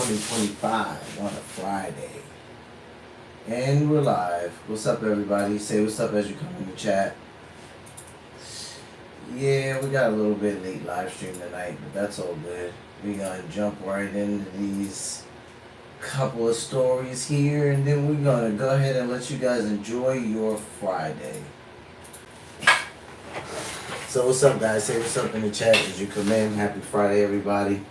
2025 on a Friday. And we're live. What's up, everybody? Say what's up as you come in the chat. Yeah, we got a little bit late live stream tonight, but that's all good. We're gonna jump right into these couple of stories here, and then we're gonna go ahead and let you guys enjoy your Friday. So what's up, guys? Say what's up in the chat as you come in. Happy Friday, everybody.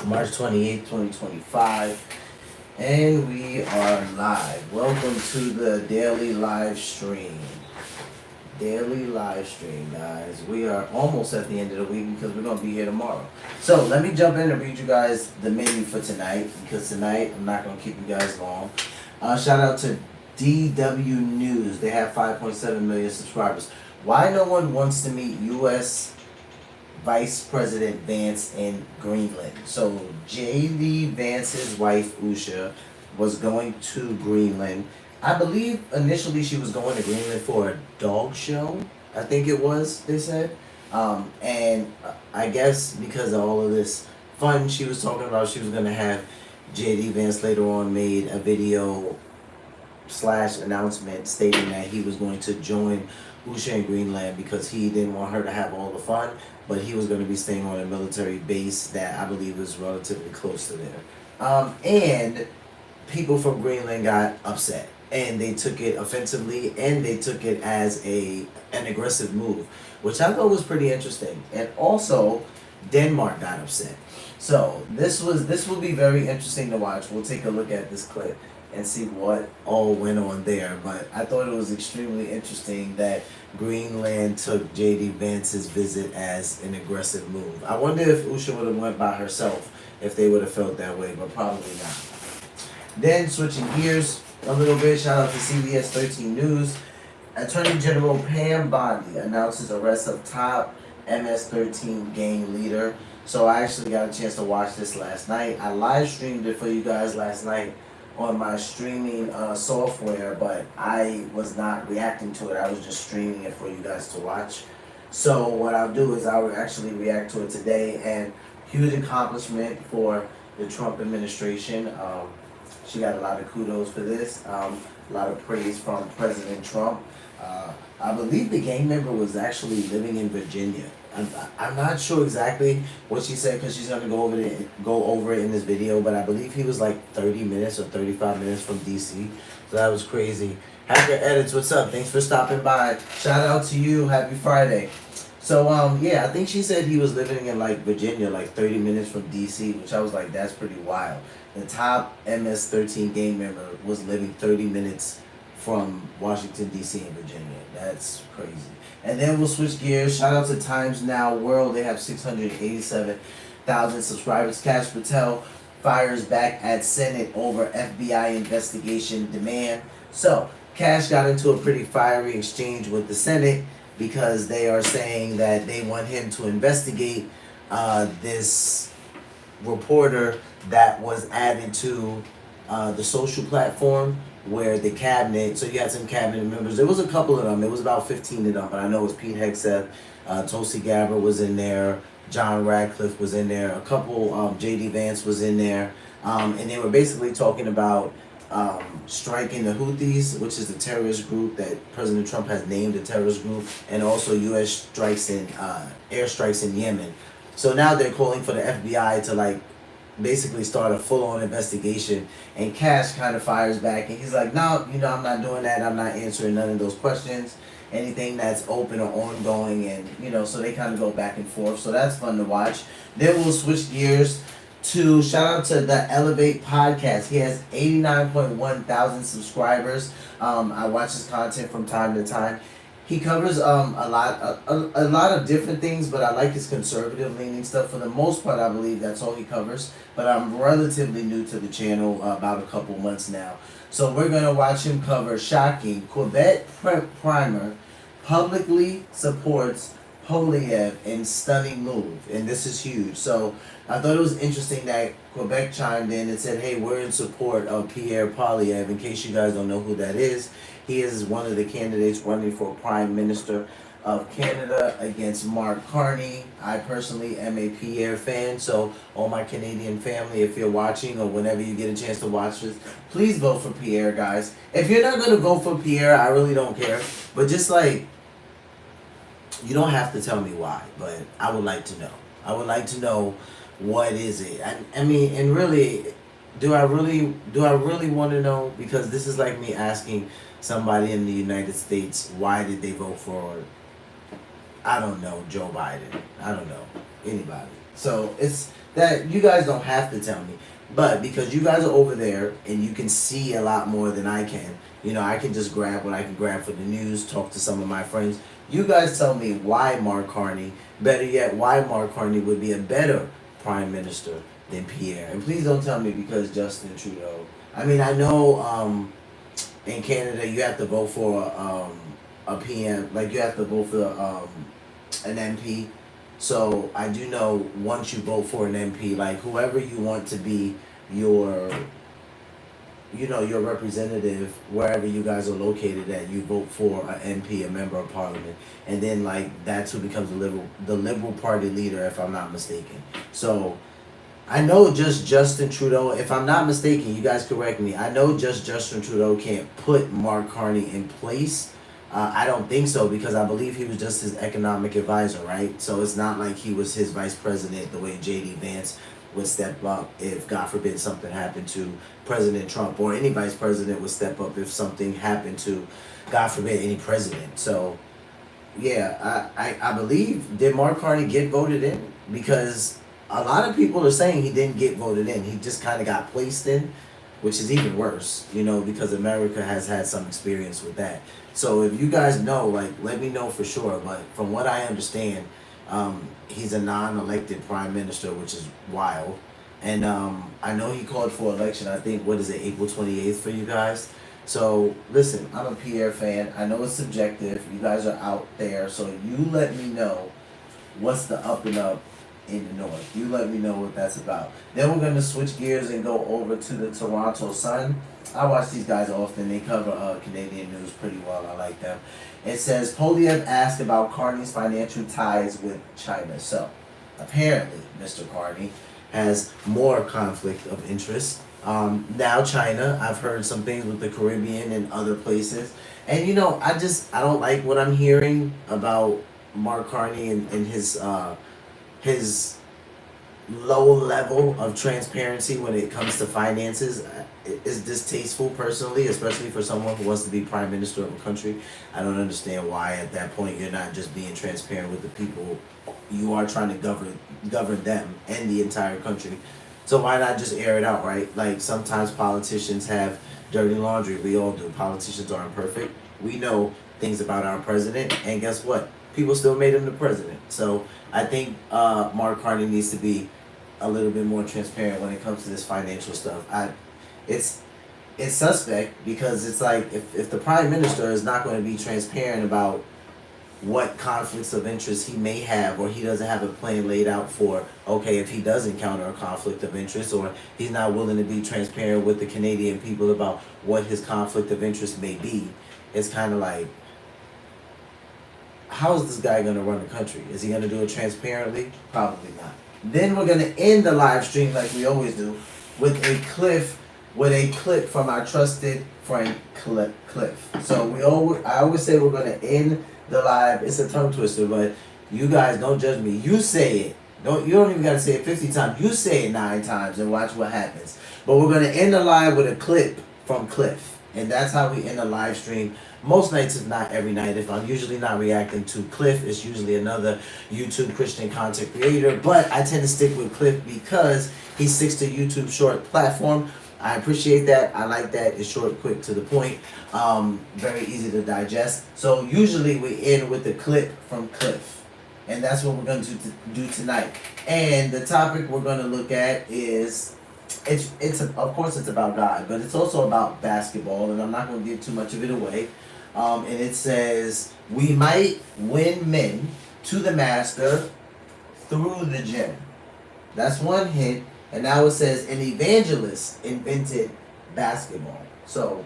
March 28th, 2025. And we are live. Welcome to the daily live stream. Daily live stream, guys. We are almost at the end of the week because we're going to be here tomorrow. So let me jump in and read you guys the menu for tonight, because tonight I'm not going to keep you guys long. Shout out to DW News. They have 5.7 million subscribers. Why no one wants to meet U.S. Vice President Vance in Greenland? So J.D. Vance's wife, Usha, was going to Greenland. I believe initially she was going to Greenland for a dog show. I think it was, they said. And I guess because of all of this fun she was talking about, she was going to have J.D. Vance later on made a video / announcement stating that he was going to join Usha in Greenland because he didn't want her to have all the fun, but he was going to be staying on a military base that I believe was relatively close to there. And people from Greenland got upset, and they took it offensively, and they took it as an aggressive move, which I thought was pretty interesting. And also, Denmark got upset. So this will be very interesting to watch. We'll take a look at this clip and see what all went on there. But I thought it was extremely interesting that Greenland took J.D. Vance's visit as an aggressive move. I wonder if Usha would have went by herself, if they would have felt that way, but probably not. Then switching gears a little bit, shout out to CBS 13 News. Attorney General Pam Bondi announces arrest of top MS-13 gang leader. So I actually got a chance to watch this last night. I live streamed it for you guys last night on my streaming software, but I was not reacting to it. I was just streaming it for you guys to watch. So what I'll do is I'll actually react to it today, and huge accomplishment for the Trump administration. She got a lot of kudos for this, a lot of praise from President Trump. I believe the gang member was actually living in Virginia. I'm not sure exactly what she said, because she's going to go over it in this video, but I believe he was like 30 minutes or 35 minutes from DC. So that was crazy. Hacker Edits, what's up? Thanks for stopping by. Shout out to you. Happy Friday. So, yeah, I think she said he was living in like Virginia, like 30 minutes from DC, which I was like, that's pretty wild. The top MS-13 gang member was living 30 minutes from Washington, D.C. and Virginia. That's crazy. And then we'll switch gears. Shout out to Times Now World. They have 687,000 subscribers. Kash Patel fires back at Senate over FBI investigation demand. So, Kash got into a pretty fiery exchange with the Senate because they are saying that they want him to investigate this reporter that was added to the social platform where the cabinet, so you had some cabinet members. There was a couple of them. It was about 15 of them, but I know it was Pete Hegseth, Tulsi Gabbard was in there, John Radcliffe was in there, a couple, J.D. Vance was in there, and they were basically talking about striking the Houthis, which is the terrorist group that President Trump has named a terrorist group, and also U.S. strikes in airstrikes in Yemen. So now they're calling for the FBI to like basically start a full-on investigation, and Kash kind of fires back, and he's like, no, I'm not doing that. I'm not answering none of those questions, anything that's open or ongoing, and so they kind of go back and forth. So that's fun to watch. Then we'll switch gears to shout out to the Elevate podcast. He has 89.1 thousand subscribers. I watch his content from time to time. He covers a lot of different things, but I like his conservative leaning stuff. For the most part, I believe that's all he covers. But I'm relatively new to the channel, about a couple months now. So we're going to watch him cover shocking Quebec primer publicly supports Polyev in stunning move. And this is huge. So I thought it was interesting that Quebec chimed in and said, hey, we're in support of Pierre Poilievre. In case you guys don't know who that is, he is one of the candidates running for Prime Minister of Canada against Mark Carney. I personally am a Pierre fan, so all my Canadian family, if you're watching or whenever you get a chance to watch this, please vote for Pierre, guys. If you're not gonna vote for Pierre, I really don't care. But just like, you don't have to tell me why, but I would like to know. I would like to know what is it. I mean, and really, do I really want to know? Because this is like me asking somebody in the United States why did they vote for, I don't know, Joe Biden. I don't know anybody. So it's that you guys don't have to tell me, but because you guys are over there and you can see a lot more than I can. You know, I can just grab what I can grab for the news, talk to some of my friends. You guys tell me why Mark Carney, better yet, why Mark Carney would be a better prime minister than Pierre. And please don't tell me because Justin Trudeau. I mean, I know in Canada you have to vote for a PM, like you have to vote for an MP. So I do know once you vote for an MP, like whoever you want to be your, you know, your representative, wherever you guys are located at, you vote for an MP, a member of parliament, and then like that's who becomes the liberal party leader, if I'm not mistaken. So I know just Justin Trudeau, if I'm not mistaken, you guys correct me. I know just Justin Trudeau can't put Mark Carney in place. I don't think so because I believe he was just his economic advisor, right? So it's not like he was his vice president the way J.D. Vance would step up if, God forbid, something happened to President Trump, or any vice president would step up if something happened to, God forbid, any president. So, yeah, I believe, did Mark Carney get voted in? Because a lot of people are saying he didn't get voted in. He just kind of got placed in, which is even worse, you know, because America has had some experience with that. So if you guys know, like, let me know for sure. But from what I understand, he's a non-elected prime minister, which is wild. And I know he called for election, I think, what is it, April 28th for you guys? So, listen, I'm a Pierre fan. I know it's subjective. You guys are out there. So you let me know what's the up and up in the north. You let me know what that's about. Then we're going to switch gears and go over to the Toronto Sun. I watch these guys often. They cover Canadian news pretty well. I like them. It says, Poliev asked about Carney's financial ties with China. So, apparently, Mr. Carney has more conflict of interest. Now China, I've heard some things with the Caribbean and other places. And, you know, I don't like what I'm hearing about Mark Carney and his low level of transparency when it comes to finances. Is distasteful personally, especially for someone who wants to be prime minister of a country. I don't understand why at that point you're not just being transparent with the people you are trying to govern them and the entire country. So why not just air it out, right? Like sometimes politicians have dirty laundry. We all do. Politicians aren't perfect. We know things about our president, and guess what? People still made him the president. So I think Mark Carney needs to be a little bit more transparent when it comes to this financial stuff. It's suspect because it's like if the prime minister is not going to be transparent about what conflicts of interest he may have, or he doesn't have a plan laid out for, okay, if he does encounter a conflict of interest, or he's not willing to be transparent with the Canadian people about what his conflict of interest may be, it's kind of like, how is this guy going to run the country? Is he going to do it transparently? Probably not. Then we're going to end the live stream like we always do with a clip from our trusted friend Cliff. So I always say we're going to end the live. It's a tongue twister, but you guys don't judge me. You say it. You don't even got to say it 50 times. You say it 9 times and watch what happens. But we're going to end the live with a clip from Cliff. And that's how we end the live stream. Most nights, if not every night. If I'm usually not reacting to Cliff, it's usually another YouTube Christian content creator. But I tend to stick with Cliff because he sticks to YouTube short platform. I appreciate that. I like that. It's short, quick, to the point. Very easy to digest. So usually we end with the clip from Cliff. And that's what we're going to do tonight. And the topic we're going to look at is, of course it's about God, but it's also about basketball. And I'm not going to give too much of it away. And it says, we might win men to the master through the gym. That's one hint. And now it says an evangelist invented basketball. So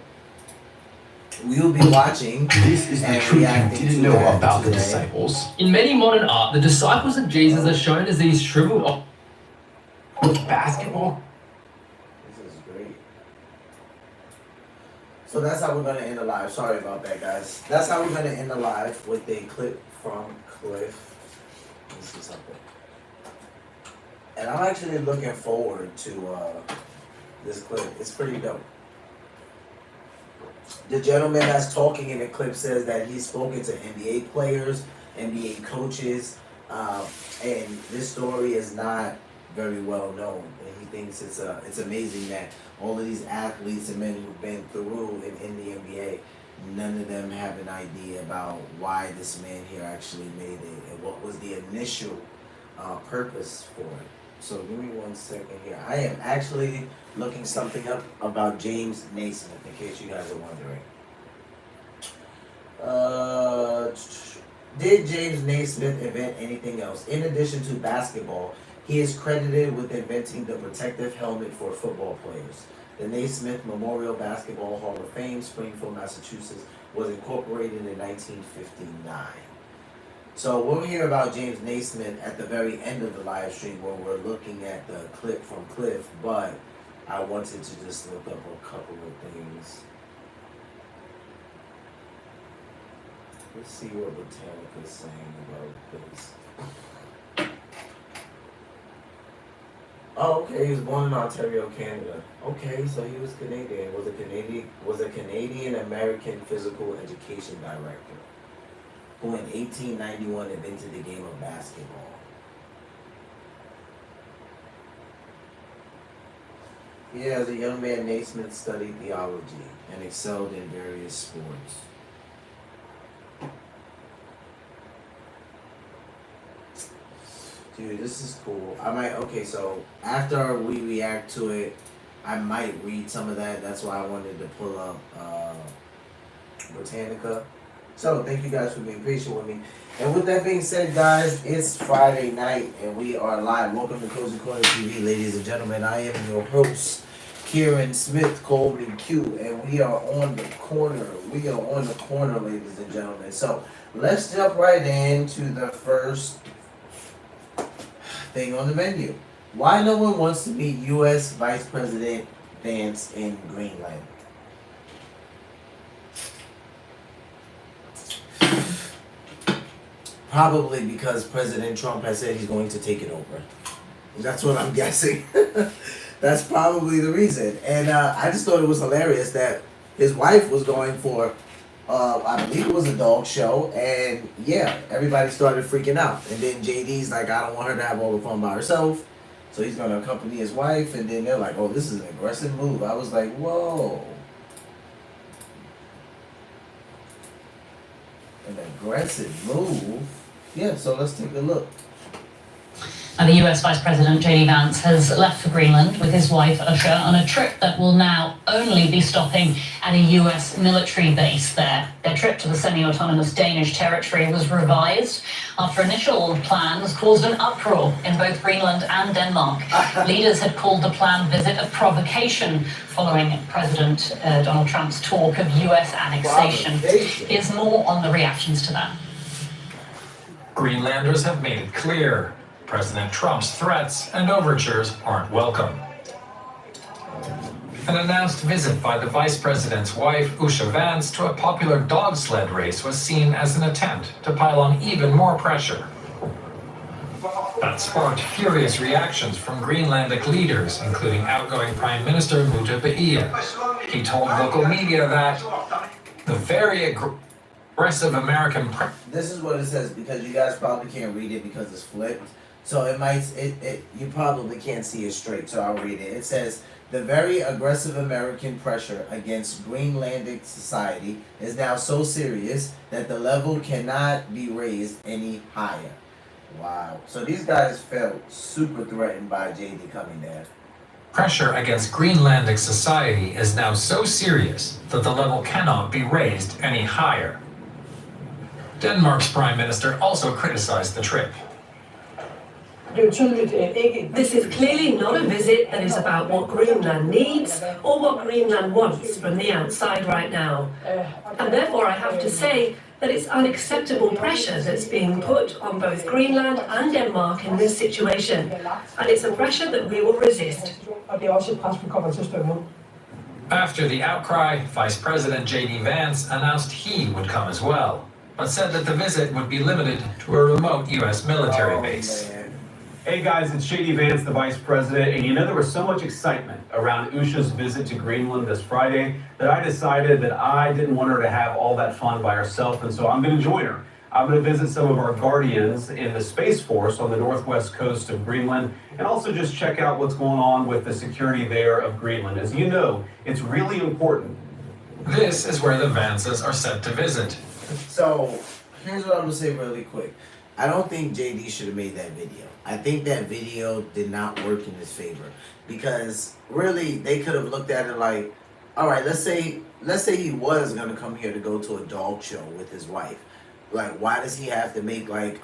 we will be watching This is the and truth you reacting didn't to know that about the today. disciples. In many modern art, the disciples of Jesus are shown as these shriveled With basketball? This is great. So that's how we're gonna end the live. Sorry about that, guys. That's how we're gonna end the live with a clip from Cliff. Let me see something. And I'm actually looking forward to this clip. It's pretty dope. The gentleman that's talking in the clip says that he's spoken to NBA players, NBA coaches, and this story is not very well known. And he thinks it's amazing that all of these athletes and men who've been through in the NBA, none of them have an idea about why this man here actually made it and what was the initial purpose for it. So give me 1 second here. I am actually looking something up about James Naismith, in case you guys are wondering. Did James Naismith invent anything else? In addition to basketball, he is credited with inventing the protective helmet for football players. The Naismith Memorial Basketball Hall of Fame, Springfield, Massachusetts, was incorporated in 1959. So we'll hear about James Naismith at the very end of the live stream where we're looking at the clip from Cliff, but I wanted to just look up a couple of things. Let's see what Britannica is saying about this. Oh, okay, he was born in Ontario, Canada. Okay, so he was Canadian. Was a Canadian American physical education director who in 1891 invented the game of basketball. Yeah, as a young man, Naismith studied theology and excelled in various sports. Dude, this is cool. Okay, so after we react to it, I might read some of that. That's why I wanted to pull up Britannica. So thank you guys for being patient with me. And with that being said, guys, it's Friday night and we are live. Welcome to Cozy Corner TV, ladies and gentlemen. I am your host, Kieran Smith, called me Q, and we are on the corner. We are on the corner, ladies and gentlemen. So let's jump right into the first thing on the menu. Why no one wants to meet U.S. Vice President Vance in Greenland? Probably because President Trump has said he's going to take it over. That's what I'm guessing. That's probably the reason. And I just thought it was hilarious that his wife was going for, I believe it was a dog show, and yeah, everybody started freaking out. And then JD's like, I don't want her to have all the fun by herself, so he's going to accompany his wife. And then they're like, oh, this is an aggressive move. I was like, whoa. An aggressive move? Yeah, so let's take a look. The US Vice President J.D. Vance has left for Greenland with his wife Usha on a trip that will now only be stopping at a US military base there. Their trip to the semi-autonomous Danish territory was revised after initial plans caused an uproar in both Greenland and Denmark. Leaders had called the planned visit a provocation following President Donald Trump's talk of US annexation. Here's more on the reactions to that. Greenlanders have made it clear President Trump's threats and overtures aren't welcome. An announced visit by the vice president's wife, Usha Vance, to a popular dog sled race was seen as an attempt to pile on even more pressure. That sparked furious reactions from Greenlandic leaders, including outgoing Prime Minister Muta Beia. He told local media that the very aggressive American This is what it says, because you guys probably can't read it because it's flipped. So you probably can't see it straight, so I'll read it. It says, the very aggressive American pressure against Greenlandic society is now so serious that the level cannot be raised any higher. Wow. So these guys felt super threatened by JD coming there. Pressure against Greenlandic society is now so serious that the level cannot be raised any higher. Denmark's Prime Minister also criticized the trip. This is clearly not a visit that is about what Greenland needs or what Greenland wants from the outside right now. And therefore I have to say that it's unacceptable pressure that's being put on both Greenland and Denmark in this situation. And it's a pressure that we will resist. After the outcry, Vice President J.D. Vance announced he would come as well, but said that the visit would be limited to a remote U.S. military base. Man. Hey guys, it's J.D. Vance, the Vice President, and you know there was so much excitement around Usha's visit to Greenland this Friday that I decided that I didn't want her to have all that fun by herself, and so I'm going to join her. I'm going to visit some of our guardians in the Space Force on the northwest coast of Greenland, and also just check out what's going on with the security there of Greenland. As you know, it's really important. This is where the Vances are set to visit. So, here's what I'm gonna say really quick. I don't think JD should have made that video. I think that video did not work in his favor because really they could have looked at it like, all right, let's say he was gonna come here to go to a dog show with his wife. Like, why does he have to make like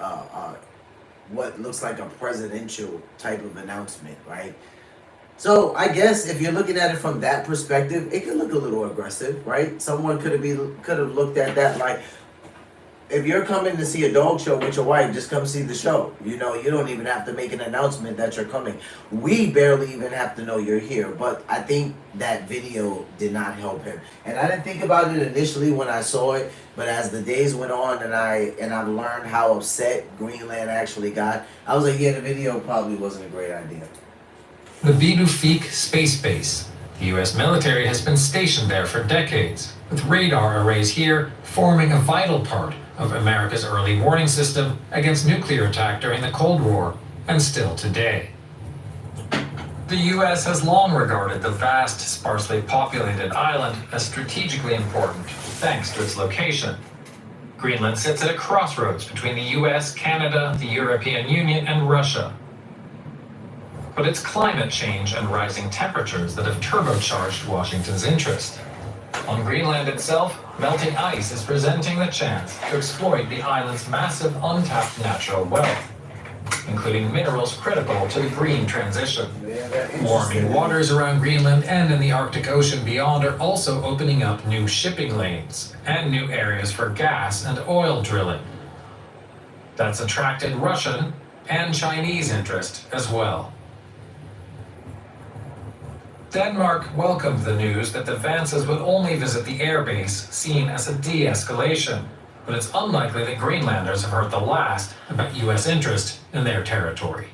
what looks like a presidential type of announcement, right? So I guess if you're looking at it from that perspective, it could look a little aggressive, right? Someone could have looked at that like, if you're coming to see a dog show with your wife, just come see the show. You know, you don't even have to make an announcement that you're coming. We barely even have to know you're here. But I think that video did not help him. And I didn't think about it initially when I saw it, but as the days went on and I've learned how upset Greenland actually got, I was like, yeah, the video probably wasn't a great idea. The Bidufik Space Base. The U.S. military has been stationed there for decades, with radar arrays here forming a vital part of America's early warning system against nuclear attack during the Cold War, and still today. The U.S. has long regarded the vast, sparsely populated island as strategically important, thanks to its location. Greenland sits at a crossroads between the U.S., Canada, the European Union, and Russia. But it's climate change and rising temperatures that have turbocharged Washington's interest. On Greenland itself, melting ice is presenting the chance to exploit the island's massive untapped natural wealth, including minerals critical to the green transition. Warming waters around Greenland and in the Arctic Ocean beyond are also opening up new shipping lanes and new areas for gas and oil drilling. That's attracted Russian and Chinese interest as well. Denmark welcomed the news that the Vances would only visit the airbase, seen as a de-escalation, but it's unlikely that Greenlanders have heard the last about U.S. interest in their territory.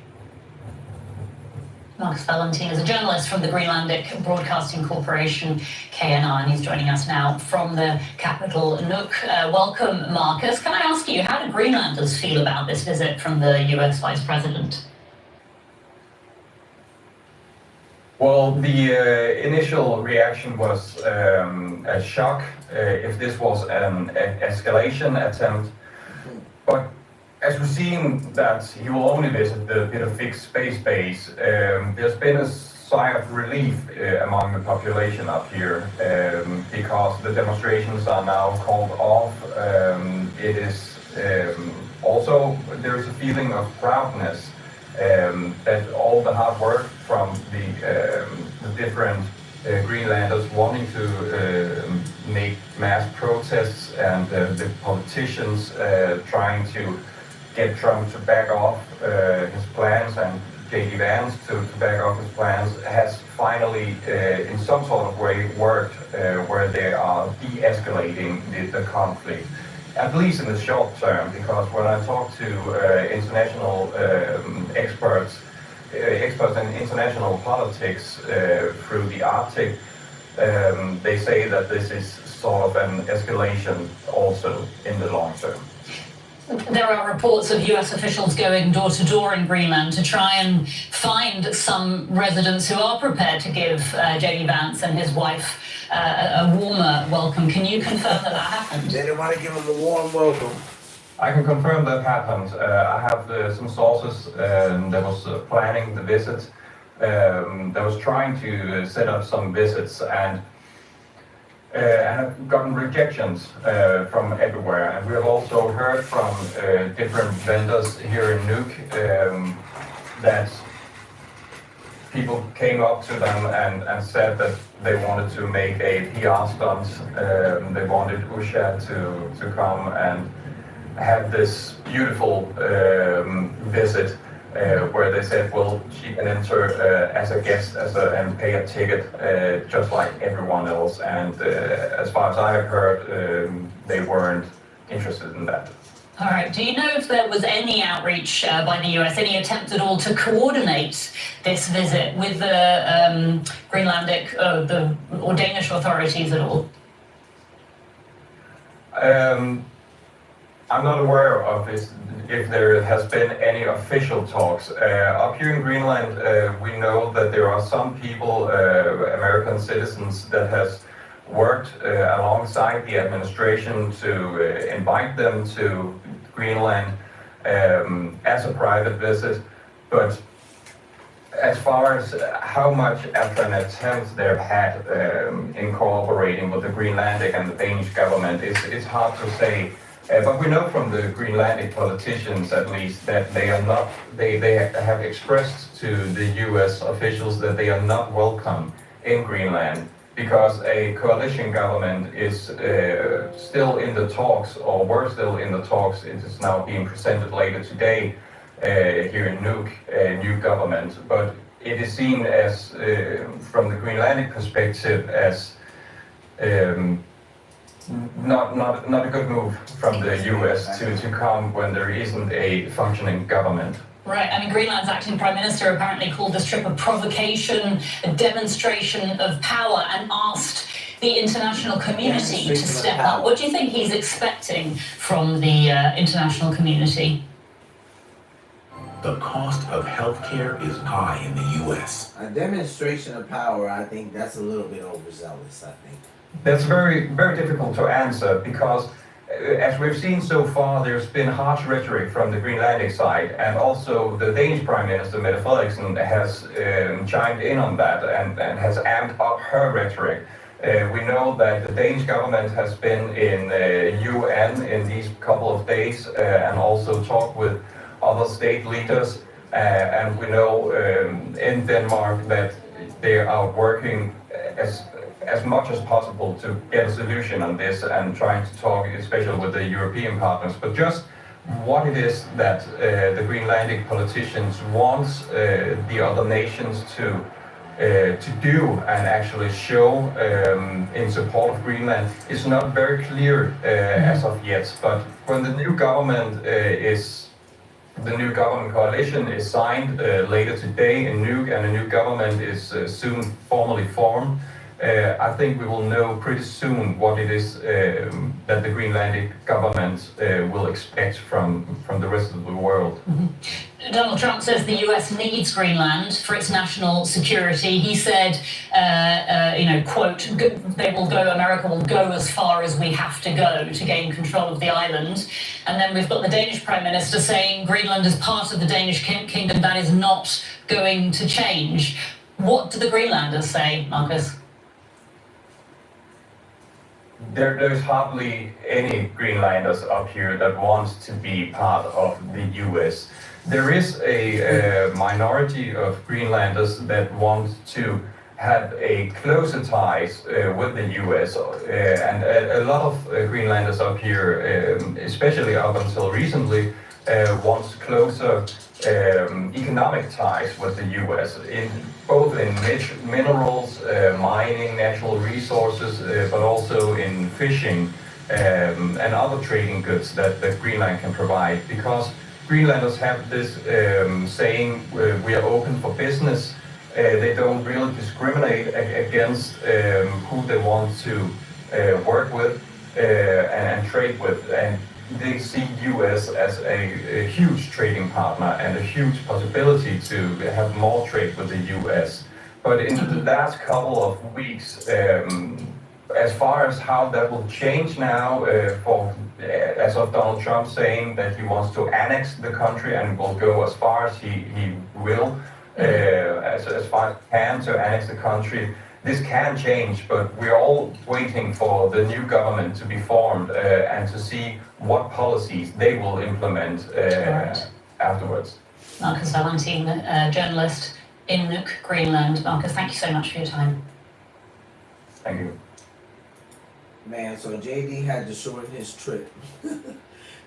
Marcus Valentin is a journalist from the Greenlandic Broadcasting Corporation, KNR, and he's joining us now from the capital, Nuuk. Welcome, Marcus. Can I ask you, how do Greenlanders feel about this visit from the U.S. Vice President? Well, the initial reaction was a shock if this was an escalation attempt. But as we've seen that he will only visit the Bidufik Space Base, there's been a sigh of relief among the population up here because the demonstrations are now called off. It is also, there's a feeling of proudness that all the hard work from the different Greenlanders wanting to make mass protests and the politicians trying to get Trump to back off his plans and J.D. Vance to back off his plans has finally in some sort of way worked where they are de-escalating the conflict. At least in the short term, because when I talk to international experts in international politics through the Arctic, they say that this is sort of an escalation also in the long term. There are reports of US officials going door to door in Greenland to try and find some residents who are prepared to give J.D. Vance and his wife a warmer welcome. Can you confirm that happened? They didn't want to give him a warm welcome. I can confirm that happened. I have some sources that was planning the visit, that was trying to set up some visits and have gotten rejections from everywhere. And we have also heard from different vendors here in Nuuk that people came up to them and said that they wanted to make a PR stunt. They wanted Usha to come and have this beautiful visit where they said, well, she can enter as a guest and pay a ticket just like everyone else. And as far as I have heard, they weren't interested in that. All right. Do you know if there was any outreach by the US, any attempt at all to coordinate this visit with the Greenlandic or Danish authorities at all? I'm not aware of this, if there has been any official talks. Up here in Greenland, we know that there are some people, American citizens, that has worked alongside the administration to invite them to Greenland as a private visit. But as far as how much of an attempt they've had in cooperating with the Greenlandic and the Danish government, it's hard to say. But we know from the Greenlandic politicians, at least, that they are not. They have expressed to the U.S. officials that they are not welcome in Greenland because a coalition government is still in the talks, or were still in the talks. It is now being presented later today here in Nuuk, a new government. But it is seen as, from the Greenlandic perspective, as not a good move from the US to come when there isn't a functioning government. Right. I mean, Greenland's acting prime minister apparently called this trip a provocation, a demonstration of power, and asked the international community to step up. What do you think he's expecting from the international community? The cost of healthcare is high in the U.S. A demonstration of power, I think that's a little bit overzealous, I think. That's very, very difficult to answer because, as we've seen so far, there's been harsh rhetoric from the Greenlandic side, and also the Danish Prime Minister, Mette Frederiksen, has chimed in on that and has amped up her rhetoric. We know that the Danish government has been in UN in these couple of days and also talked with other state leaders, and we know in Denmark that they are working as much as possible to get a solution on this and trying to talk, especially with the European partners. But just what it is that the Greenlandic politicians want the other nations to do and actually show in support of Greenland is not very clear as of yet. But when the new government coalition is signed later today in Nuuk, and a new government is soon formally formed, I think we will know pretty soon what it is that the Greenlandic government will expect from the rest of the world. Mm-hmm. Donald Trump says the US needs Greenland for its national security. He said, quote, America will go as far as we have to go to gain control of the island. And then we've got the Danish Prime Minister saying Greenland is part of the Danish kingdom. That is not going to change. What do the Greenlanders say, Marcus? There's hardly any Greenlanders up here that wants to be part of the US. There is a minority of Greenlanders that want to have a closer ties with the US, and a lot of Greenlanders up here, especially up until recently, wants closer economic ties with the US, both in minerals, mining, natural resources, but also in fishing and other trading goods that Greenland can provide. Because Greenlanders have this saying, we are open for business. They don't really discriminate against who they want to work with and trade with. And they see US as a huge trading partner and a huge possibility to have more trade with the US. But in the last couple of weeks, as far as how that will change now, as of Donald Trump saying that he wants to annex the country and will go as far as he will, as far as he can to annex the country. This can change, but we're all waiting for the new government to be formed and to see what policies they will implement afterwards. Marcus Valentine, journalist in Nuuk, Greenland. Marcus, thank you so much for your time. Thank you. Man, so JD had to shorten his trip.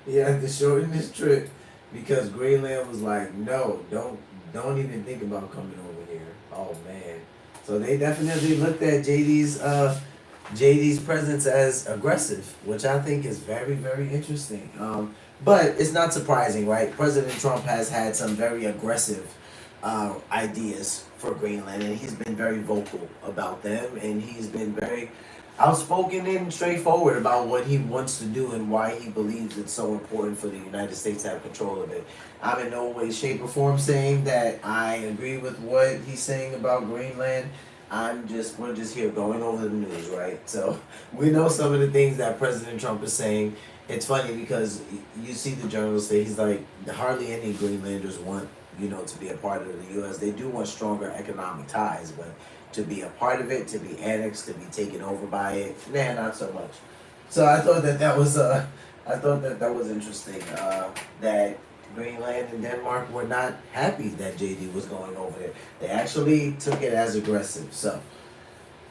He had to shorten his trip because Greenland was like, no, don't even think about coming over here. Oh man. So they definitely looked at JD's presence as aggressive, which I think is very, very interesting. But it's not surprising, right? President Trump has had some very aggressive ideas for Greenland, and he's been very vocal about them, and he's been very outspoken and straightforward about what he wants to do and why he believes it's so important for the United States to have control of it. I'm in no way, shape, or form saying that I agree with what he's saying about Greenland. We're just here going over the news, right? So we know some of the things that President Trump is saying. It's funny because you see the journalist say he's like, hardly any Greenlanders want, to be a part of the U.S. They do want stronger economic ties, but to be a part of it, to be annexed, to be taken over by it, nah, not so much. So I thought that was interesting. That Greenland and Denmark were not happy that JD was going over there. They actually took it as aggressive. So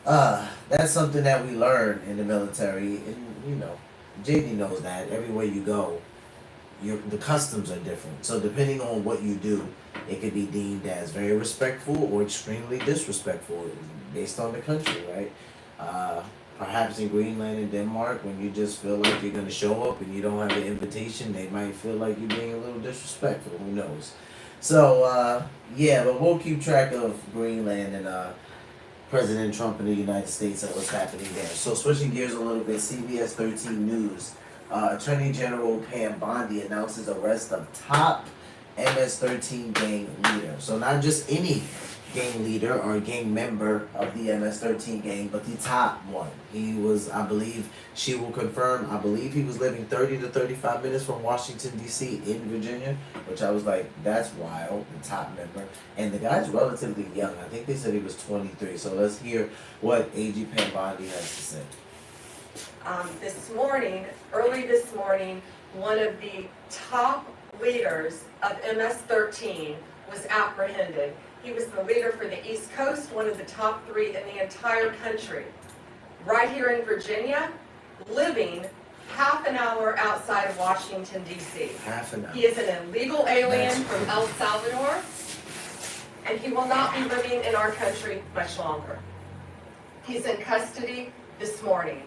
that's something that we learn in the military, and JD knows that everywhere you go, the customs are different. So depending on what you do, it could be deemed as very respectful or extremely disrespectful based on the country, right? Perhaps in Greenland and Denmark, when you just feel like you're going to show up and you don't have an invitation, they might feel like you're being a little disrespectful. Who knows? So, but we'll keep track of Greenland and President Trump in the United States and what's happening there. So switching gears a little bit, CBS 13 News. Attorney General Pam Bondi announces arrest of top MS-13 gang leader. So not just any gang leader or gang member of the MS-13 gang, but the top one. He was, I believe, she will confirm, I believe he was living 30 to 35 minutes from Washington, D.C. in Virginia, which I was like, that's wild, the top member. And the guy's relatively young. I think they said he was 23. So let's hear what AG Pam Bondi has to say. Early this morning, one of the top leaders of MS-13 was apprehended. He was the leader for the East Coast, one of the top 3 in the entire country. Right here in Virginia, living half an hour outside of Washington, D.C. Half an hour. He is an illegal alien from El Salvador, and he will not be living in our country much longer. He's in custody this morning.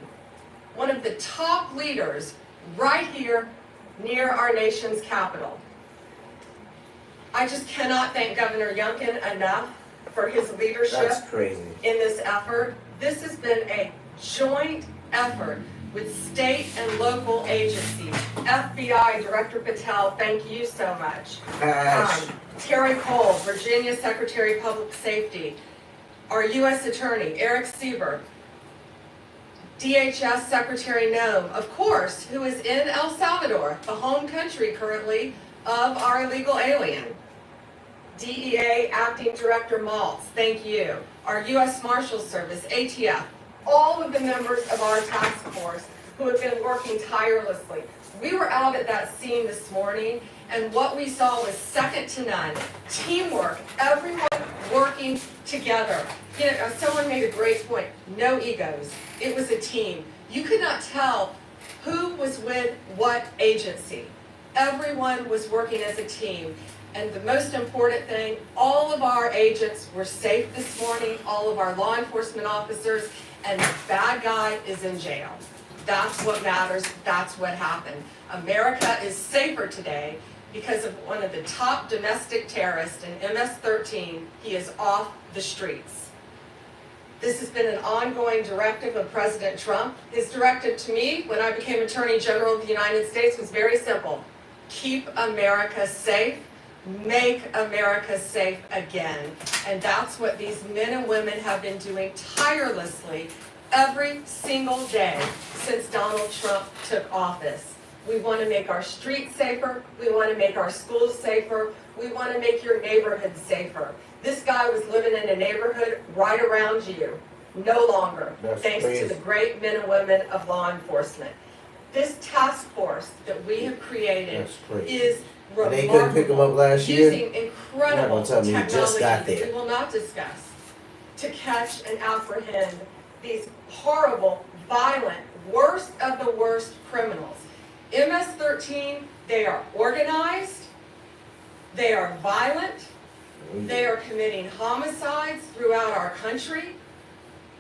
One of the top leaders right here near our nation's capital. I just cannot thank Governor Youngkin enough for his leadership That's crazy. in this effort. This has been a joint effort with state and local agencies. FBI Director Patel, thank you so much. Terry Cole, Virginia Secretary of Public Safety, our U.S. Attorney, Eric Sieber, DHS Secretary Nome, of course, who is in El Salvador, the home country currently of our illegal alien. DEA Acting Director Maltz, thank you. Our U.S. Marshals Service, ATF, all of the members of our task force who have been working tirelessly. We were out at that scene this morning, and what we saw was second to none. Teamwork, everyone working together. Someone made a great point, no egos. It was a team. You could not tell who was with what agency. Everyone was working as a team. And the most important thing, all of our agents were safe this morning, all of our law enforcement officers, and the bad guy is in jail. That's what matters. That's what happened. America is safer today because of one of the top domestic terrorists in MS-13. He is off the streets. This has been an ongoing directive of President Trump. His directive to me when I became Attorney General of the United States was very simple. Keep America safe. Make America safe again. And that's what these men and women have been doing tirelessly every single day since Donald Trump took office. We want to make our streets safer. We want to make our schools safer. We want to make your neighborhood safer. This guy was living in a neighborhood right around you. No longer. That's thanks crazy. to the great men and women of law enforcement. This task force that we have created is And they couldn't pick him up last year? using incredible You're not gonna tell me you technology just got that there. we will not discuss to catch and apprehend these horrible, violent, worst of the worst criminals. MS-13, they are organized, they are violent, they are committing homicides throughout our country.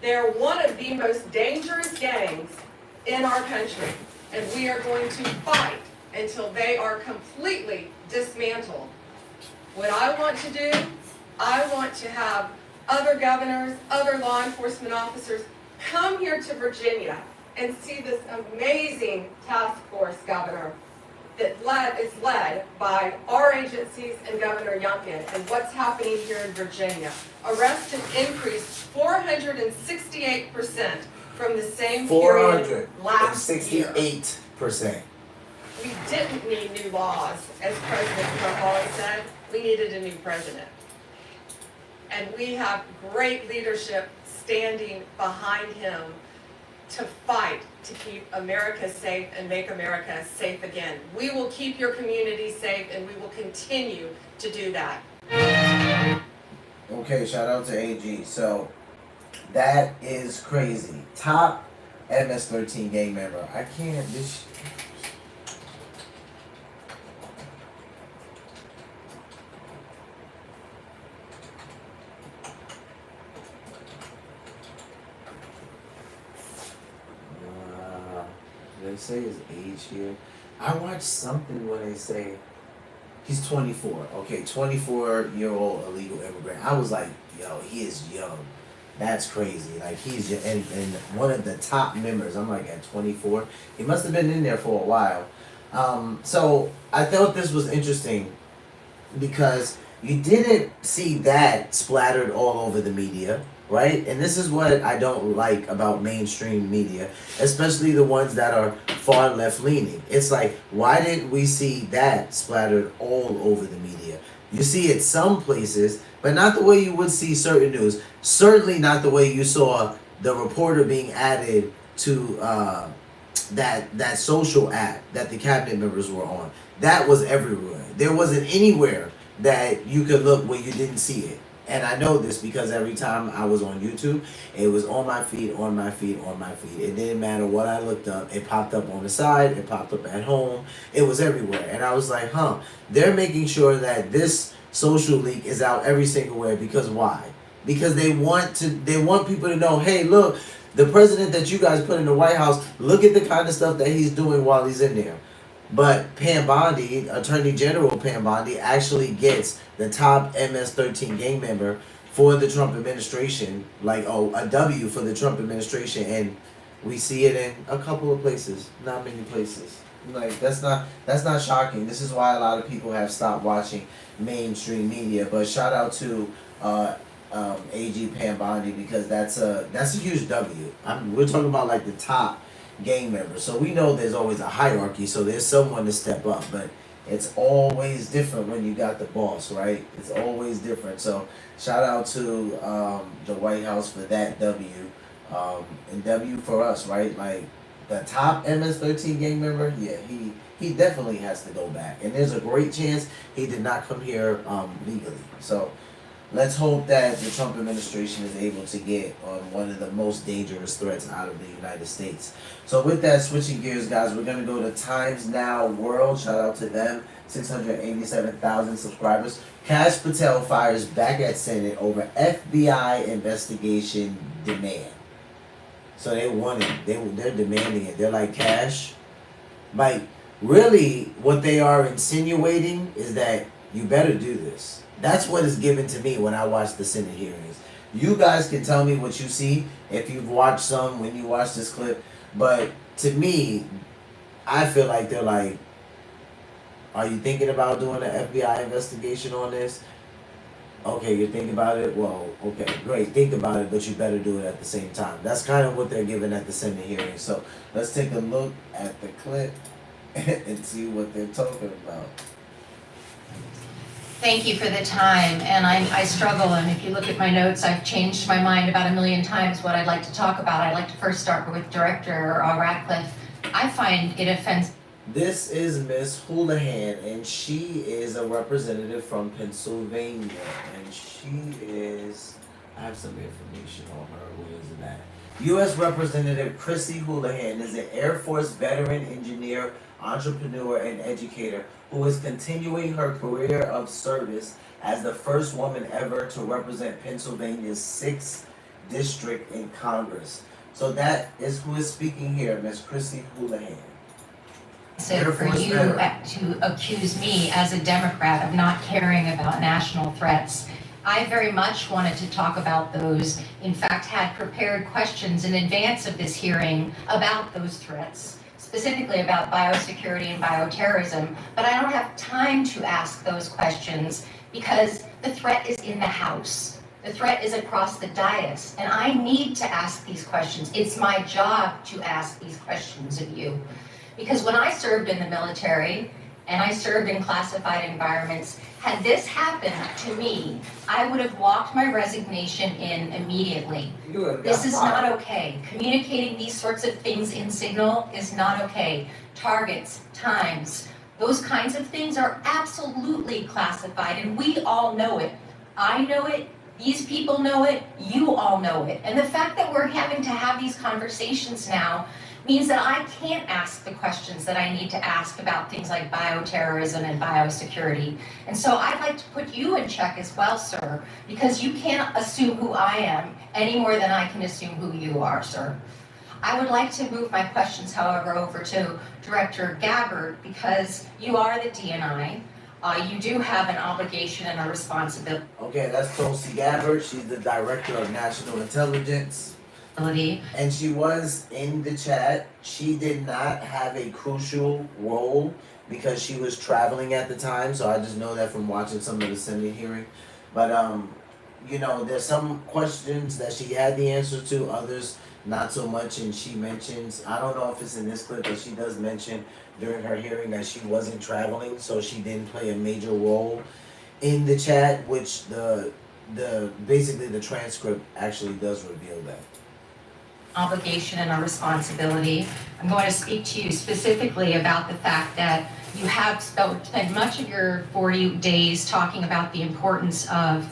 They are one of the most dangerous gangs in our country, and we are going to fight until they are completely dismantled. What I want to do, I want to have other governors, other law enforcement officers come here to Virginia and see this amazing task force, Governor, that is led by our agencies and Governor Youngkin, and what's happening here in Virginia. Arrests have increased 468% from the same period last year. 468%. We didn't need new laws, as President Trump always said. We needed a new president. And we have great leadership standing behind him to fight to keep America safe and make America safe again. We will keep your community safe, and we will continue to do that. Okay, shout out to AG. So, that is crazy. Top MS-13 gang member. I can't, this... They say his age here. I watched something where they say he's 24. Okay, 24-year-old illegal immigrant. I was like, yo, he is young. That's crazy. Like, he's and one of the top members. I'm like, at 24, he must have been in there for a while. So I thought this was interesting because you didn't see that splattered all over the media. Right? And this is what I don't like about mainstream media, especially the ones that are far left leaning. It's like, why didn't we see that splattered all over the media? You see it some places, but not the way you would see certain news. Certainly not the way you saw the reporter being added to that social app that the cabinet members were on. That was everywhere. There wasn't anywhere that you could look where you didn't see it. And I know this because every time I was on YouTube, it was on my feed, on my feed, on my feed. It didn't matter what I looked up. It popped up on the side. It popped up at home. It was everywhere. And I was like, they're making sure that this social leak is out every single where. Because why? Because they want people to know, hey, look, the president that you guys put in the White House, look at the kind of stuff that he's doing while he's in there. But Pam Bondi, Attorney General Pam Bondi, actually gets the top MS-13 gang member for the Trump administration, like, a W for the Trump administration, and we see it in a couple of places, not many places. Like, that's not shocking. This is why a lot of people have stopped watching mainstream media. But shout out to AG Pam Bondi, because that's a huge W. We're talking about like the top gang members. So we know there's always a hierarchy, so there's someone to step up, but it's always different when you got the boss, right? It's always different. So shout out to the White House for that W, and W for us, right? Like, the top MS-13 gang member, yeah, he definitely has to go back, and there's a great chance he did not come here legally. So let's hope that the Trump administration is able to get on one of the most dangerous threats out of the United States. So with that, switching gears, guys, we're going to go to Times Now World. Shout out to them. 687,000 subscribers. Kash Patel fires back at Senate over FBI investigation demand. So they want it. They're demanding it. They're like, Kash, like, really what they are insinuating is that you better do this. That's what is given to me when I watch the Senate hearings. You guys can tell me what you see if you've watched some when you watch this clip. But to me, I feel like they're like, are you thinking about doing an FBI investigation on this? Okay, you're thinking about it? Well, okay, great. Think about it, but you better do it at the same time. That's kind of what they're giving at the Senate hearing. So let's take a look at the clip and see what they're talking about. Thank you for the time, and I struggle, and if you look at my notes, I've changed my mind about 1,000,000 times what I'd like to talk about. I'd like to first start with Director Ratcliffe. I find it This is Miss Houlihan, and she is a representative from Pennsylvania, and she is. I have some information on her. Where is it at? U.S. Representative Chrissy Houlihan is an Air Force veteran, engineer, entrepreneur, and educator who is continuing her career of service as the first woman ever to represent Pennsylvania's 6th district in Congress. So that is who is speaking here, Miss Chrissy Houlihan. So for you to accuse me as a Democrat of not caring about national threats, I very much wanted to talk about those. In fact, had prepared questions in advance of this hearing about those threats, specifically about biosecurity and bioterrorism, but I don't have time to ask those questions because the threat is in the House. The threat is across the dais, and I need to ask these questions. It's my job to ask these questions of you. Because when I served in the military, and I served in classified environments, had this happened to me, I would have walked my resignation in immediately. This is not okay. Communicating these sorts of things in Signal is not okay. Targets, times, those kinds of things are absolutely classified, and we all know it. I know it, these people know it, you all know it. And the fact that we're having to have these conversations now means that I can't ask the questions that I need to ask about things like bioterrorism and biosecurity. And so I'd like to put you in check as well, sir, because you can't assume who I am any more than I can assume who you are, sir. I would like to move my questions, however, over to Director Gabbard, because you are the DNI. You do have an obligation and a responsibility. Okay, that's Tulsi Gabbard. She's the Director of National Intelligence. And she was in the chat. She did not have a crucial role because she was traveling at the time. So I just know that from watching some of the Senate hearing. But you know, there's some questions that she had the answer to, others not so much. And she mentions, I don't know if it's in this clip, but she does mention during her hearing that she wasn't traveling, so she didn't play a major role in the chat, which the basically the transcript actually does reveal that. Obligation and a responsibility. I'm going to speak to you specifically about the fact that you have spent much of your 40 days talking about the importance of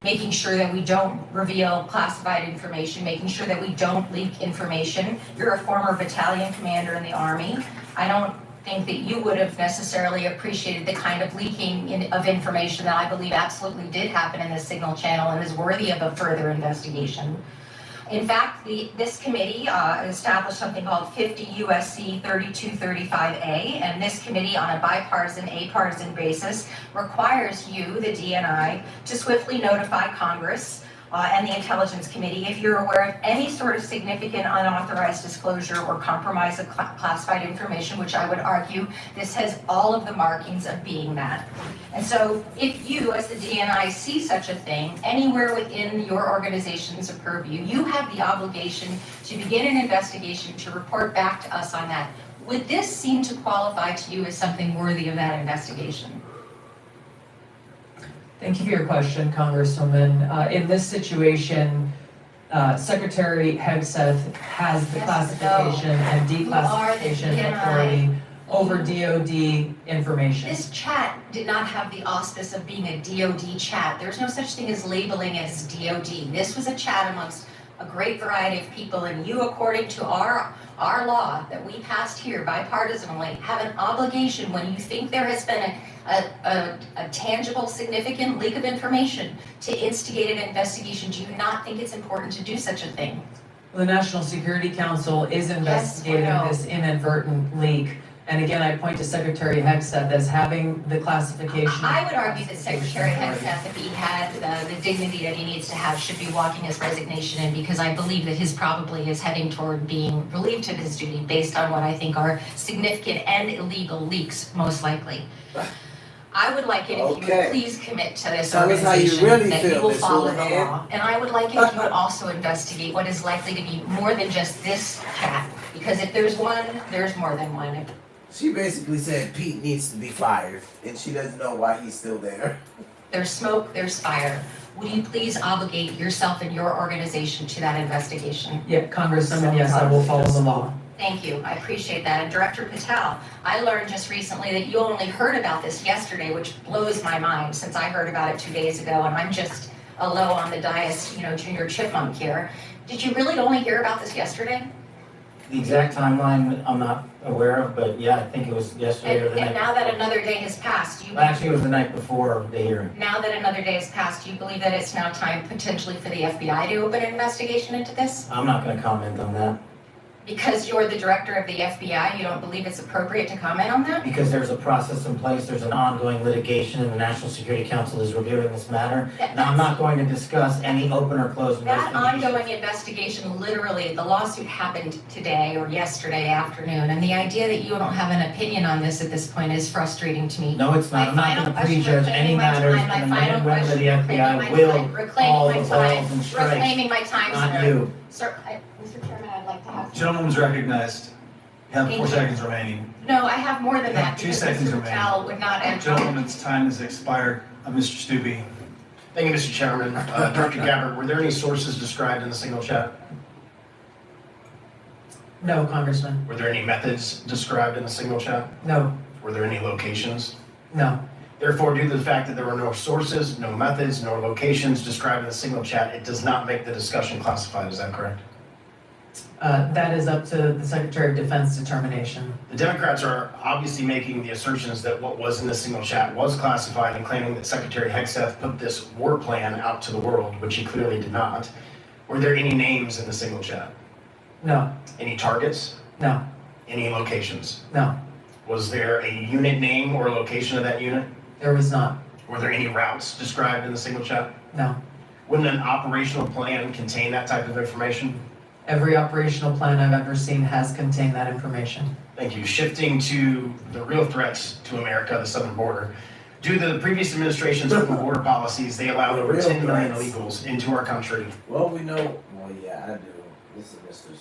making sure that we don't reveal classified information, making sure that we don't leak information. You're a former battalion commander in the Army. I don't think that you would have necessarily appreciated the kind of leaking of information that I believe absolutely did happen in the Signal channel and is worthy of a further investigation. In fact, this committee established something called 50 USC 3235A, and this committee on a bipartisan, apartisan basis requires you, the DNI, to swiftly notify Congress and the Intelligence Committee if you're aware of any sort of significant unauthorized disclosure or compromise of classified information, which I would argue this has all of the markings of being that. And so if you, as the DNI, see such a thing anywhere within your organization's purview, you have the obligation to begin an investigation to report back to us on that. Would this seem to qualify to you as something worthy of that investigation? Thank you for your question, Congresswoman. In this situation, Secretary Hegseth has the classification and declassification authority over DoD information. This chat did not have the auspice of being a DoD chat. There's no such thing as labeling as DoD. This was a chat amongst a great variety of people, and you, according to our law that we passed here bipartisanly, have an obligation when you think there has been a tangible, significant leak of information to instigate an investigation. Do you not think it's important to do such a thing? The National Security Council is investigating this inadvertent leak. And again, I point to Secretary Hegseth as having the classification. I would argue that Secretary Hegseth, if he had the dignity that he needs to have, should be walking his resignation in, because I believe that his probably is heading toward being relieved of his duty based on what I think are significant and illegal leaks, most likely. I would like it if you would please commit to this organization that you will follow the law. And I would like it if you would also investigate what is likely to be more than just this chat, because if there's one, there's more than one. She basically said Pete needs to be fired, and she doesn't know why he's still there. There's smoke, there's fire. Would you please obligate yourself and your organization to that investigation? Yeah, Congresswoman, yes, I will follow the law. Thank you. I appreciate that. And Director Patel, I learned just recently that you only heard about this yesterday, which blows my mind since I heard about it 2 days ago, and I'm just a low on the dais, junior chipmunk here. Did you really only hear about this yesterday? The exact timeline I'm not aware of, but yeah, I think it was yesterday or the night. And now that another day has passed, Well, actually, it was the night before the hearing. Now that another day has passed, do you believe that it's now time potentially for the FBI to open an investigation into this? I'm not going to comment on that. Because you're the director of the FBI, you don't believe it's appropriate to comment on that? Because there's a process in place, there's an ongoing litigation, and the National Security Council is reviewing this matter. Now, I'm not going to discuss any open or closed That investigation. ongoing investigation, literally, the lawsuit happened today or yesterday afternoon, and the idea that you don't have an opinion on this at this point is frustrating to me. No, it's not. I'm not going to prejudge any matters, and the men and women of the FBI will call the balls and strikes, Reclaiming my time, not sir. you. Sir, Mr. Chairman, I'd like to have. Gentleman's recognized. You have Thank 4 you. seconds remaining. No, I have more than that. 2 because seconds Mr. remaining. Patel would not end. Gentleman's time has expired. Mr. Stubbe. Thank you, Mr. Chairman. Director Gabbard, were there any sources described in the signal chat? No, Congressman. Were there any methods described in the signal chat? No, Were there any locations? no. Therefore, due to the fact that there were no sources, no methods, nor locations described in the signal chat, it does not make the discussion classified. Is that correct? That is up to the Secretary of Defense determination. The Democrats are obviously making the assertions that what was in the signal chat was classified and claiming that Secretary Hegseth put this war plan out to the world, which he clearly did not. Were there any names in the signal chat? No, Any targets? no, Any locations? no, Was there a unit name or location of that unit? there was not. Were there any routes described in the signal chat? No. Wouldn't an operational plan contain that type of information? Every operational plan I've ever seen has contained that information. Thank you. Shifting to the real threats to America, the southern border. Due to the previous administration's open border policies, they allowed The over real 10 million threats. illegals into our country. Well, we know. Well, yeah, I do. This is Mr.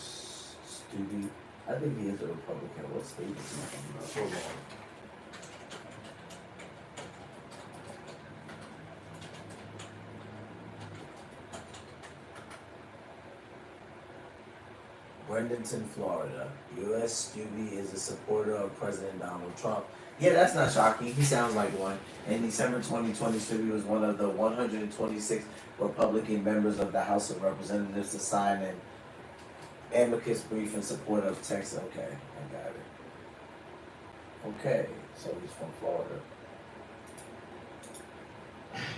Stubbe. I think he is a Republican. What state is he from? Hold on. Bradenton, Florida. U.S. Stubbe is a supporter of President Donald Trump. Yeah, that's not shocking. He sounds like one. In December 2020, Stubbe was one of the 126 Republican members of the House of Representatives to sign an amicus brief in support of Texas. Okay, I got it. Okay, so he's from Florida.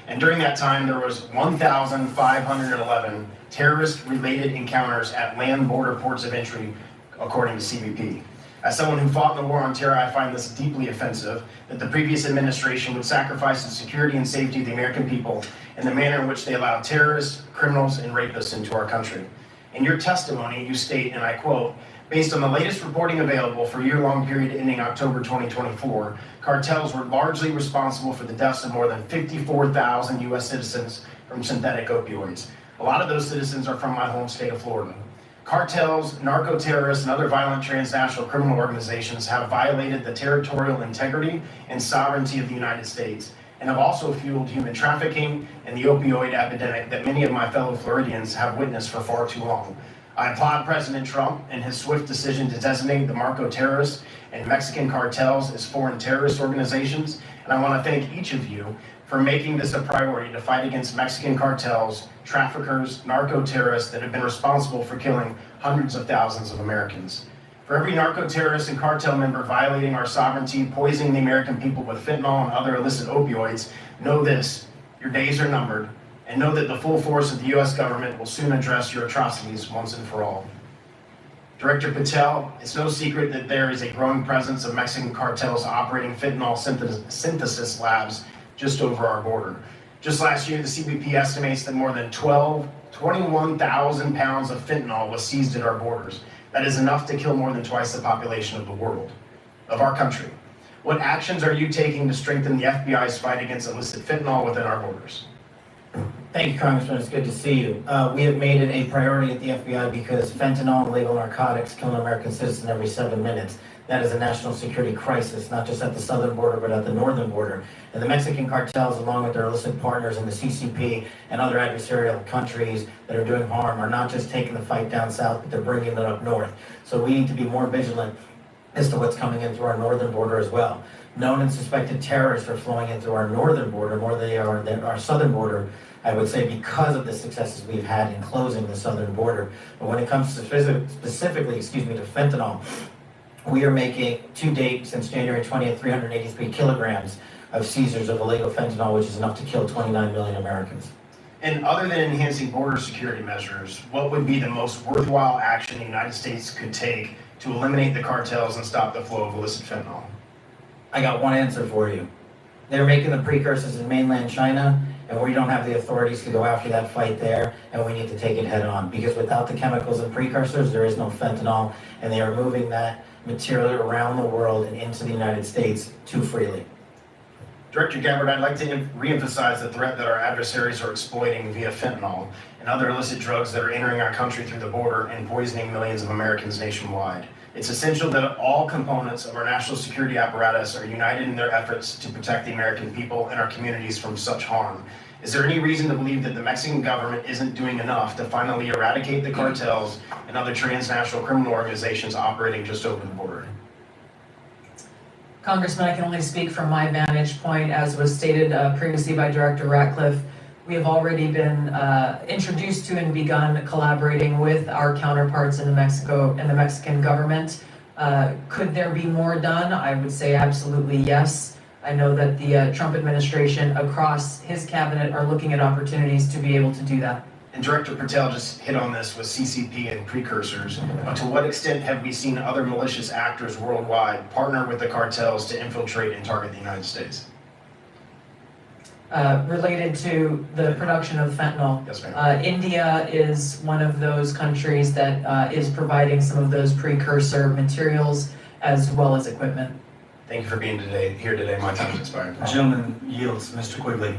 And during that time, there was 1,511 terrorist-related encounters at land border ports of entry, according to CBP. As someone who fought in the war on terror, I find this deeply offensive that the previous administration would sacrifice the security and safety of the American people in the manner in which they allowed terrorists, criminals, and rapists into our country. In your testimony, you state, and I quote, "Based on the latest reporting available for a year-long period ending October 2024, cartels were largely responsible for the deaths of more than 54,000 U.S. citizens from synthetic opioids. A lot of those citizens are from my home state of Florida. Cartels, narco-terrorists, and other violent transnational criminal organizations have violated the territorial integrity and sovereignty of the United States, and have also fueled human trafficking and the opioid epidemic that many of my fellow Floridians have witnessed for far too long. I applaud President Trump and his swift decision to designate the narco terrorists and Mexican cartels as foreign terrorist organizations, and I want to thank each of you for making this a priority to fight against Mexican cartels, traffickers, narco-terrorists that have been responsible for killing hundreds of thousands of Americans. For every narco-terrorist and cartel member violating our sovereignty, poisoning the American people with fentanyl and other illicit opioids, know this, your days are numbered, and know that the full force of the U.S. government will soon address your atrocities once and for all. Director Patel, it's no secret that there is a growing presence of Mexican cartels operating fentanyl synthesis labs just over our border. Just last year, the CBP estimates that more than 21,000 pounds of fentanyl was seized at our borders. That is enough to kill more than twice the population of the world, of our country. What actions are you taking to strengthen the FBI's fight against illicit fentanyl within our borders? Thank you, Congressman. It's good to see you. We have made it a priority at the FBI because fentanyl and illegal narcotics kill an American citizen every 7 minutes. That is a national security crisis, not just at the southern border, but at the northern border. And the Mexican cartels, along with their illicit partners in the CCP and other adversarial countries that are doing harm, are not just taking the fight down south, but they're bringing it up north. So we need to be more vigilant as to what's coming in through our northern border as well. Known and suspected terrorists are flowing in through our northern border more than our southern border, I would say, because of the successes we've had in closing the southern border. But when it comes to specifically, to fentanyl, we are making, to date, since January 20th, 383 kilograms of seizures of illegal fentanyl, which is enough to kill 29 million Americans. And other than enhancing border security measures, what would be the most worthwhile action the United States could take to eliminate the cartels and stop the flow of illicit fentanyl? I got one answer for you. They're making the precursors in mainland China, and we don't have the authorities to go after that fight there, and we need to take it head on. Because without the chemicals and precursors, there is no fentanyl, and they are moving that material around the world and into the United States too freely. Director Gabbard, I'd like to reemphasize the threat that our adversaries are exploiting via fentanyl and other illicit drugs that are entering our country through the border and poisoning millions of Americans nationwide. It's essential that all components of our national security apparatus are united in their efforts to protect the American people and our communities from such harm. Is there any reason to believe that the Mexican government isn't doing enough to finally eradicate the cartels and other transnational criminal organizations operating just over the border? Congressman, I can only speak from my vantage point, as was stated previously by Director Ratcliffe. We have already been introduced to and begun collaborating with our counterparts in Mexico and the Mexican government. Could there be more done? I would say absolutely yes. I know that the Trump administration across his cabinet are looking at opportunities to be able to do that. And Director Patel just hit on this with CCP and precursors. But to what extent have we seen other malicious actors worldwide partner with the cartels to infiltrate and target the United States? Related to the production of fentanyl. Yes, ma'am. India is one of those countries that is providing some of those precursor materials as well as equipment. Thank you for being here today. My time has expired. The gentleman yields. Mr. Quigley.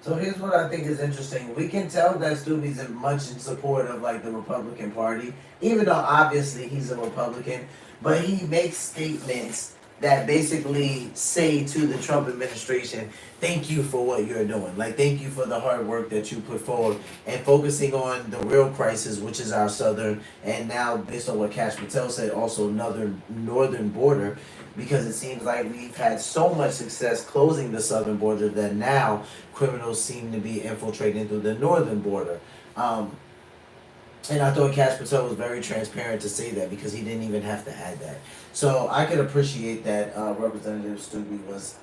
So here's what I think is interesting. We can tell that Stubby's much in support of like the Republican Party, even though obviously he's a Republican, but he makes statements that basically say to the Trump administration, thank you for what you're doing. Like, thank you for the hard work that you put forward and focusing on the real crisis, which is our southern, and now based on what Kash Patel said, also northern border, because it seems like we've had so much success closing the southern border that now criminals seem to be infiltrating through the northern border. And I thought Kash Patel was very transparent to say that because he didn't even have to add that. So I could appreciate that Representative Stubbe was,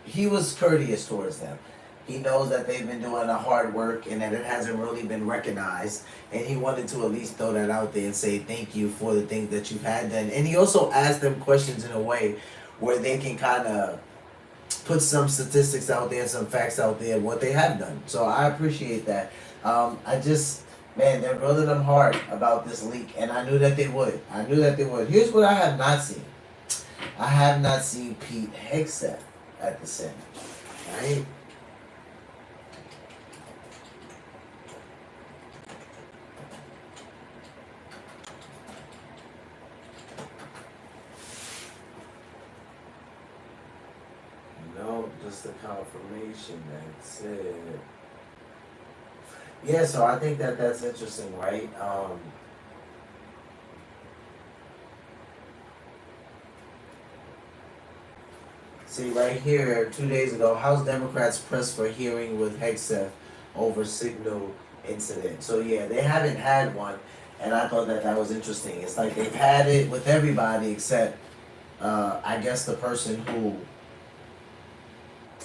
he was courteous towards them. He knows that they've been doing the hard work and that it hasn't really been recognized. And he wanted to at least throw that out there and say thank you for the things that you've had done. And he also asked them questions in a way where they can kind of put some statistics out there, some facts out there, what they have done. So I appreciate that. Man, they're building them hard about this leak, and I knew that they would. Here's what I have not seen. I have not seen Pete Hegseth at the Senate, right? No, just the confirmation that said. Yeah, so I think that that's interesting, right? See, right here, 2 days ago, House Democrats pressed for hearing with Hegseth over signal incident. So yeah, they haven't had one, and I thought that was interesting. It's like they've had it with everybody except, I guess, the person who.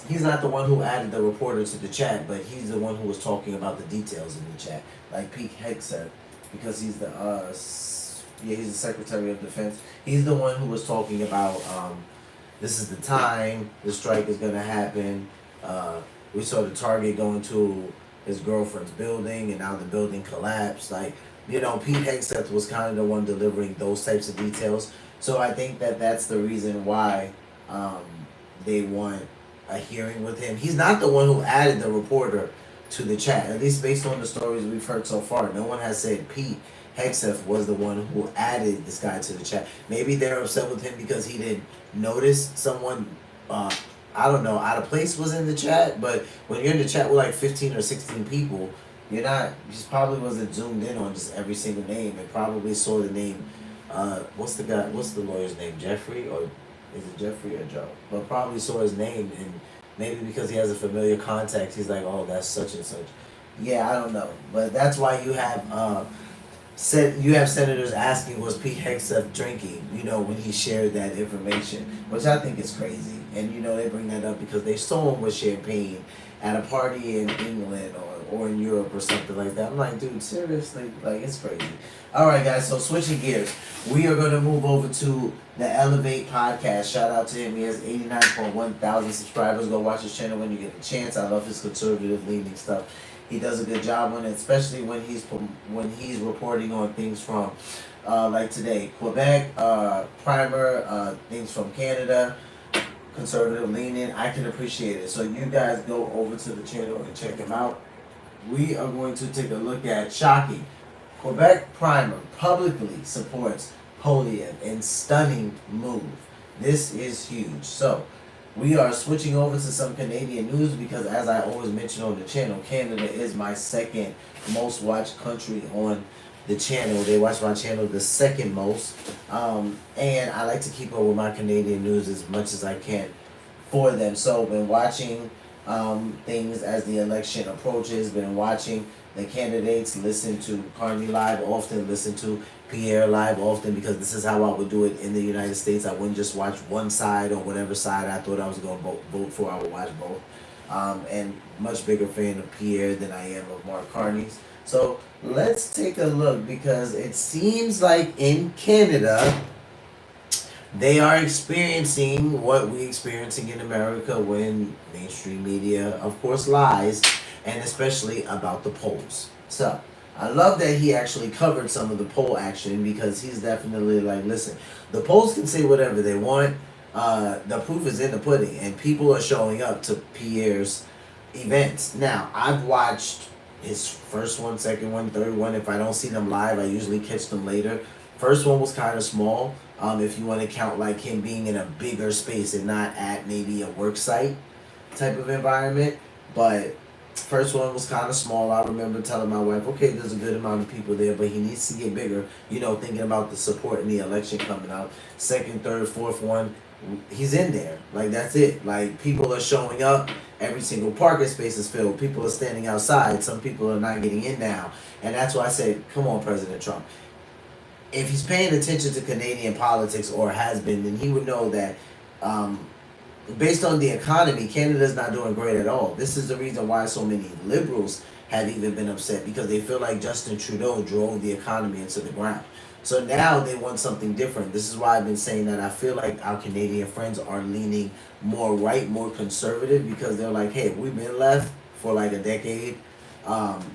He's not the one who added the reporter to the chat, but he's the one who was talking about the details in the chat, like Pete Hegseth, because he's he's the Secretary of Defense. He's the one who was talking about this is the time the strike is gonna happen. We saw the target going to his girlfriend's building, and now the building collapsed. Like, Pete Hegseth was kind of the one delivering those types of details. So I think that that's the reason why they want a hearing with him. He's not the one who added the reporter to the chat, at least based on the stories we've heard so far. No one has said Pete Hegseth was the one who added this guy to the chat. Maybe they're upset with him because he didn't notice someone, I don't know, out of place was in the chat. But when you're in the chat with like 15 or 16 people, you just probably wasn't zoomed in on just every single name and probably saw the name. What's the lawyer's name? Jeffrey, or is it Jeffrey or Joe? But probably saw his name, and maybe because he has a familiar contact, he's like, oh, that's such and such. Yeah, I don't know. But that's why you have senators asking, was Pete Hegseth drinking, when he shared that information, which I think is crazy. And, they bring that up because they saw him with champagne at a party in England or in Europe or something like that. I'm like, dude, seriously? Like, it's crazy. All right, guys, so switching gears. We are going to move over to the Elevate podcast. Shout out to him. He has 89.1 thousand subscribers. Go watch his channel when you get a chance. I love his conservative leaning stuff. He does a good job on it, especially when he's reporting on things from, like today, Quebec, primer, things from Canada, conservative leaning. I can appreciate it. So you guys go over to the channel and check him out. We are going to take a look at shocking. Quebec primer publicly supports Polyev in stunning move. This is huge. So we are switching over to some Canadian news because, as I always mention on the channel, Canada is my second most watched country on the channel. They watch my channel the second most. And I like to keep up with my Canadian news as much as I can for them. So been watching things as the election approaches, been watching the candidates, listen to Carney live often, listen to Pierre live often, because this is how I would do it in the United States. I wouldn't just watch one side or whatever side I thought I was going to vote for. I would watch both. And much bigger fan of Pierre than I am of Mark Carney's. So let's take a look, because it seems like in Canada, they are experiencing what we're experiencing in America when mainstream media, of course, lies, and especially about the polls. So I love that he actually covered some of the poll action, because he's definitely like, listen, the polls can say whatever they want. The proof is in the pudding, and people are showing up to Pierre's events. Now, I've watched his first one, second one, third one. If I don't see them live, I usually catch them later. First one was kind of small, if you want to count like him being in a bigger space and not at maybe a work site type of environment. But first one was kind of small. I remember telling my wife, okay, there's a good amount of people there, but he needs to get bigger, thinking about the support in the election coming out. Second, third, fourth one, he's in there. Like, that's it. Like, people are showing up. Every single parking space is filled. People are standing outside. Some people are not getting in now. And that's why I said, come on, President Trump. If he's paying attention to Canadian politics, or has been, then he would know that based on the economy, Canada's not doing great at all. This is the reason why so many liberals have even been upset, because they feel like Justin Trudeau drove the economy into the ground. So now they want something different. This is why I've been saying that I feel like our Canadian friends are leaning more right, more conservative, because they're like, hey, we've been left for like a decade,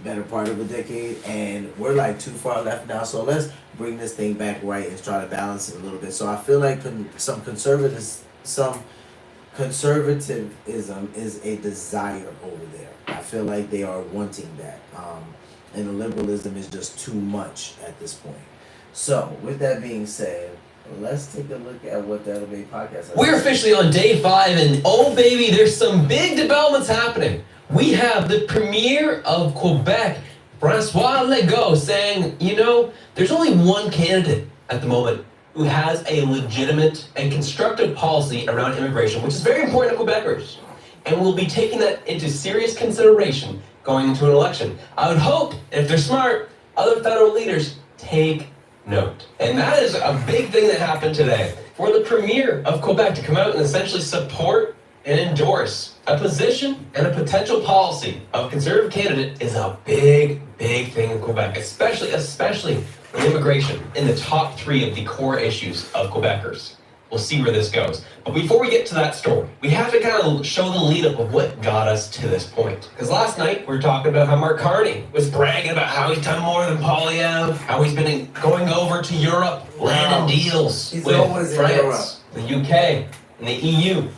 better part of a decade, and we're like too far left now, so let's bring this thing back right and try to balance it a little bit. So I feel like some conservatism is a desire over there. I feel like they are wanting that, and the liberalism is just too much at this point. So with that being said, let's take a look at what the Elevate podcast has. We're officially on day 5, and oh baby, there's some big developments happening. We have the Premier of Quebec, François Legault, saying, there's only one candidate at the moment who has a legitimate and constructive policy around immigration, which is very important to Quebecers, and we'll be taking that into serious consideration going into an election. I would hope, if they're smart, other federal leaders take note. And that is a big thing that happened today. For the Premier of Quebec to come out and essentially support and endorse a position and a potential policy of conservative candidate is a big, big thing in Quebec, especially with immigration in the top 3 of the core issues of Quebecers. We'll see where this goes. But before we get to that story, we have to kind of show the lead up of what got us to this point. Because last night we were talking about how Mark Carney was bragging about how he's done more than Polyev, how he's been going over to Europe, landing deals with France, the UK, and the EU.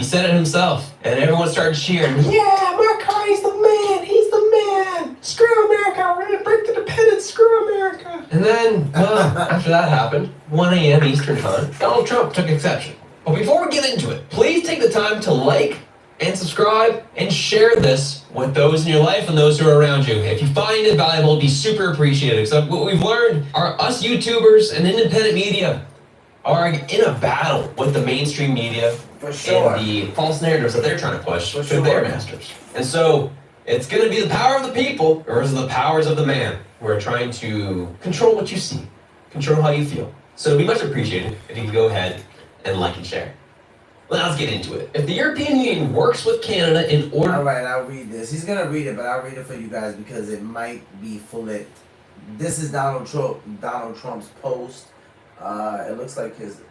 He said it himself, and everyone started cheering. Yeah, Mark Carney's the man. He's the man. Screw America. We're gonna break the dependence. Screw America. And then, well, after that happened, 1 a.m. Eastern time, Donald Trump took exception. But before we get into it, please take the time to like and subscribe and share this with those in your life and those who are around you. If you find it valuable, it'd be super appreciated. So what we've learned are us YouTubers and independent media are in a battle with the mainstream media For sure. and the false narratives that they're trying to push For to sure. their masters. And so it's going to be the power of the people versus the powers of the man who are trying to control what you see, control how you feel. So it'd be much appreciated if you could go ahead and like and share. Well, let's get into it. If the European Union works with Canada in order... All right, I'll read this. He's going to read it, but I'll read it for you guys because it might be flipped. This is Donald Trump's post. It looks like his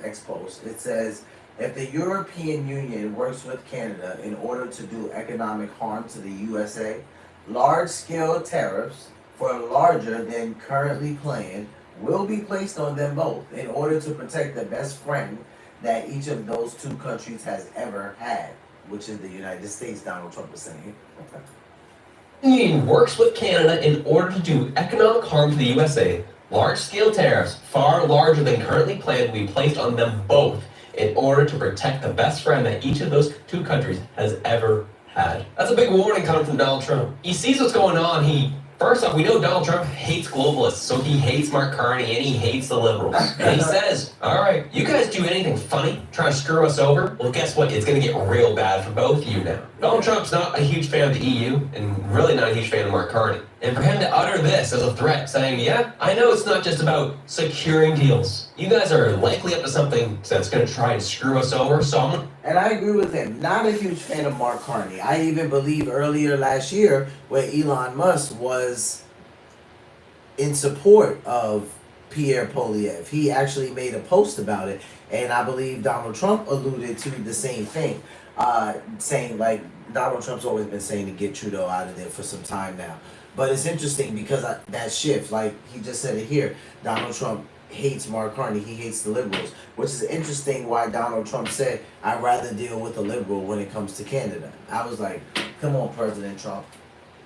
ex-post. It says, if the European Union works with Canada in order to do economic harm to the USA, large-scale tariffs for larger than currently planned will be placed on them both in order to protect the best friend that each of those two countries has ever had, which is the United States, Donald Trump is saying. The Union works with Canada in order to do economic harm to the USA, large-scale tariffs far larger than currently planned will be placed on them both in order to protect the best friend that each of those two countries has ever had. That's a big warning coming from Donald Trump. He sees what's going on. First off, we know Donald Trump hates globalists, so he hates Mark Carney and he hates the liberals. And he says, all right, you guys do anything funny, try to screw us over, well, guess what? It's going to get real bad for both of you now. Donald Trump's not a huge fan of the EU and really not a huge fan of Mark Carney. And for him to utter this as a threat, saying, yeah, I know it's not just about securing deals. You guys are likely up to something that's going to try and screw us over, so And I agree with him. Not a huge fan of Mark Carney. I even believe earlier last year where Elon Musk was in support of Pierre Poilievre. He actually made a post about it, and I believe Donald Trump alluded to the same thing, saying like Donald Trump's always been saying to get Trudeau out of there for some time now. But it's interesting because that shift, like he just said it here, Donald Trump hates Mark Carney, he hates the liberals, which is interesting why Donald Trump said, I'd rather deal with a liberal when it comes to Canada. I was like, come on, President Trump.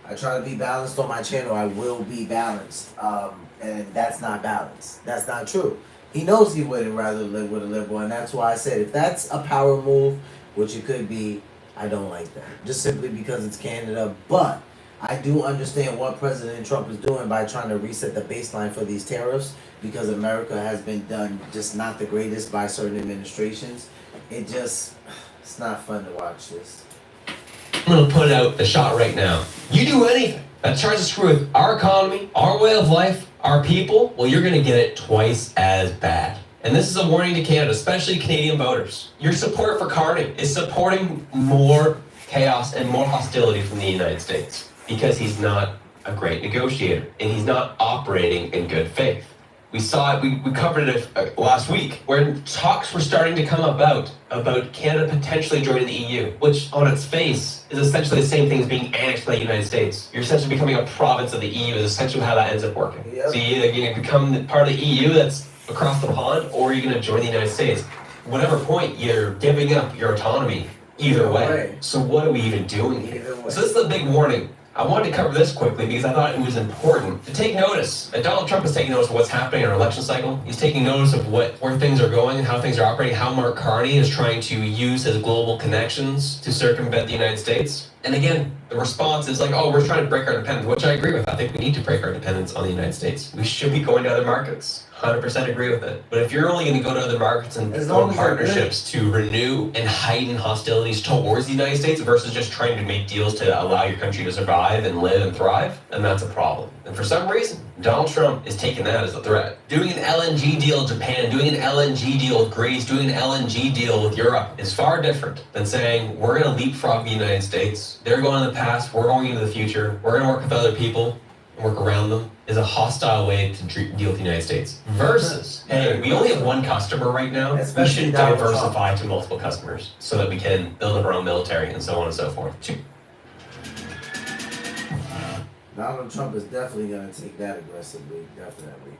I try to be balanced on my channel, I will be balanced. And that's not balanced. That's not true. He knows he wouldn't rather live with a liberal, and that's why I said, if that's a power move, which it could be, I don't like that. Just simply because it's Canada, but I do understand what President Trump is doing by trying to reset the baseline for these tariffs because America has been done just not the greatest by certain administrations. It's not fun to watch this. I'm going to put out the shot right now. You do anything that tries to screw with our economy, our way of life, our people, well, you're going to get it twice as bad. And this is a warning to Canada, especially Canadian voters. Your support for Carney is supporting more chaos and more hostility from the United States because he's not a great negotiator and he's not operating in good faith. We saw it, we covered it last week, where talks were starting to come about Canada potentially joining the EU, which on its face is essentially the same thing as being annexed by the United States. You're essentially becoming a province of the EU is essentially how that ends up working. Yep. So you're going to become part of the EU that's across the pond, or you're going to join the United States. Whatever point, you're giving up your autonomy either way. So what are we even doing here? So this is a big warning. I wanted to cover this quickly because I thought it was important to take notice. That Donald Trump is taking notice of what's happening in our election cycle. He's taking notice of where things are going and how things are operating, how Mark Carney is trying to use his global connections to circumvent the United States. And again, the response is like, oh, we're trying to break our dependence, which I agree with. I think we need to break our dependence on the United States. We should be going to other markets. 100% agree with it. But if you're only going to go to other markets and form partnerships to renew and heighten hostilities towards the United States versus just trying to make deals to allow your country to survive and live and thrive, then that's a problem. And for some reason, Donald Trump is taking that as a threat. Doing an LNG deal with Japan, doing an LNG deal with Greece, doing an LNG deal with Europe is far different than saying we're going to leapfrog the United States. They're going in the past, we're going into the future, we're going to work with other people and work around them. Is a hostile way to deal with the United States. Versus, hey, we only have one customer right now. We should diversify to multiple customers so that we can build up our own military and so on and so forth. Donald Trump is definitely going to take that aggressively, definitely.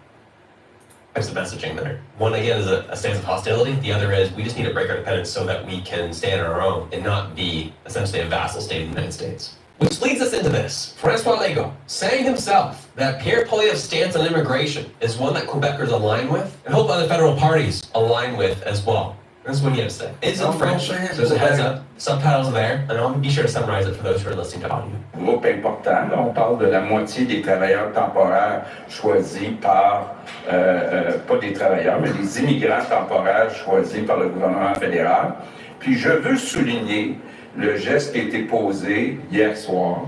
types of messaging there. One, again, is a stance of hostility. The other is we just need to break our dependence so that we can stand on our own and not be essentially a vassal state of the United States. Which leads us into this. Francois Legault saying himself that Pierre Poilievre's stance on immigration is one that Quebecers align with and hope other federal parties align with as well. This is what he had to say. It's in French, so there's a heads up, subtitles are there, and I'll be sure to summarize it for those who are listening to audio. Groupe important, on parle de la moitié des travailleurs temporaires choisis par, pas des travailleurs, mais des immigrants temporaires choisis par le gouvernement fédéral. Puis je veux souligner le geste qui a été posé hier soir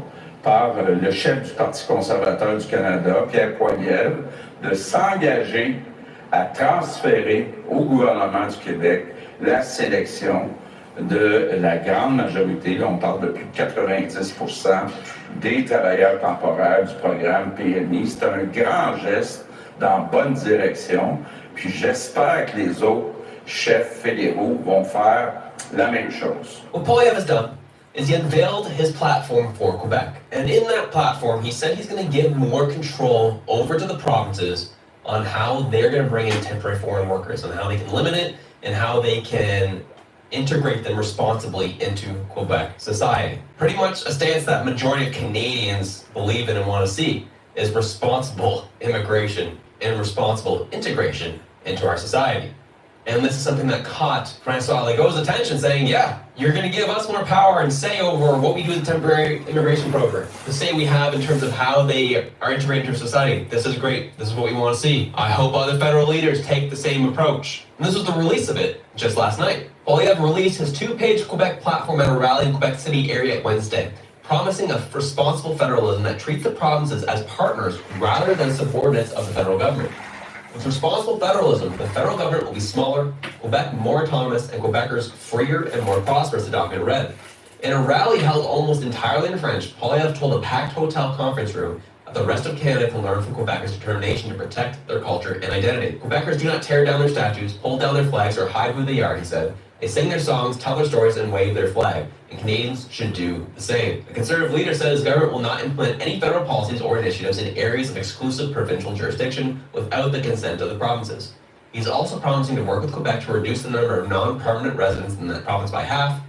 par le chef du Parti conservateur du Canada, Pierre Poilievre, de s'engager à transférer au gouvernement du Québec la sélection de la grande majorité, là on parle de plus de 90% des travailleurs temporaires du programme PMI. C'est un grand geste dans la bonne direction, puis j'espère que les autres chefs fédéraux vont faire la même chose. What Poilievre has done is he unveiled his platform for Quebec. And in that platform, he said he's going to give more control over to the provinces on how they're going to bring in temporary foreign workers, and how they can limit it, and how they can integrate them responsibly into Quebec society. Pretty much a stance that majority of Canadians believe in and want to see is responsible immigration and responsible integration into our society. And this is something that caught Francois Legault's attention, saying, yeah, you're going to give us more power and say over what we do with the temporary immigration program. The say we have in terms of how they are integrated into society. This is great. This is what we want to see. I hope other federal leaders take the same approach. And this was the release of it just last night. Poilievre released his 2-page Quebec platform at a rally in Quebec City area Wednesday, promising a responsible federalism that treats the provinces as partners rather than subordinates of the federal government. With responsible federalism, the federal government will be smaller, Quebec more autonomous, and Quebecers freer and more prosperous, the document read. In a rally held almost entirely in French, Poilievre told a packed hotel conference room that the rest of Canada can learn from Quebecers' determination to protect their culture and identity. Quebecers do not tear down their statues, pull down their flags, or hide who they are, he said. They sing their songs, tell their stories, and wave their flag, and Canadians should do the same. The Conservative leader said his government will not implement any federal policies or initiatives in areas of exclusive provincial jurisdiction without the consent of the provinces. He's also promising to work with Quebec to reduce the number of non-permanent residents in that province by half.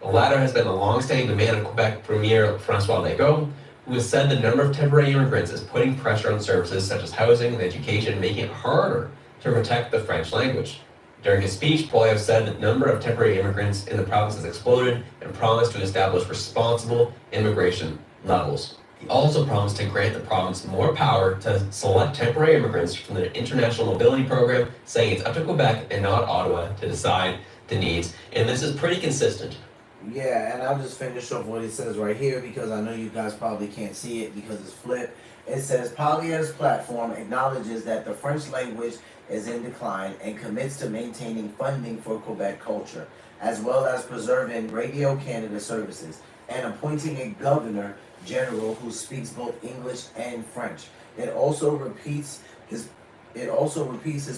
The latter has been a long-standing demand of Quebec Premier Francois Legault, who has said the number of temporary immigrants is putting pressure on services such as housing and education, making it harder to protect the French language. During his speech, Poilievre said the number of temporary immigrants in the province has exploded and promised to establish responsible immigration levels. He also promised to grant the province more power to select temporary immigrants from the International Mobility Program, saying it's up to Quebec and not Ottawa to decide the needs. And this is pretty consistent. Yeah, and I'll just finish off what it says right here because I know you guys probably can't see it because it's flipped. It says Poilievre's platform acknowledges that the French language is in decline and commits to maintaining funding for Quebec culture, as well as preserving Radio Canada services and appointing a governor general who speaks both English and French. It also repeats his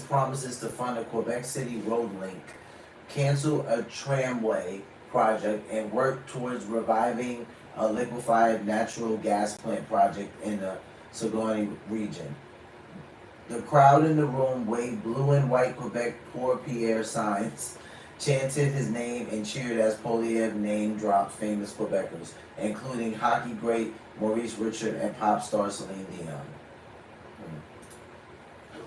promises to fund a Quebec City road link, cancel a tramway project, and work towards reviving a liquefied natural gas plant project in the Saguenay region. The crowd in the room waved blue and white Quebec Pour Pierre signs, chanted his name, and cheered as Poilievre name dropped famous Quebecers, including hockey great Maurice Richard and pop star Celine Dion.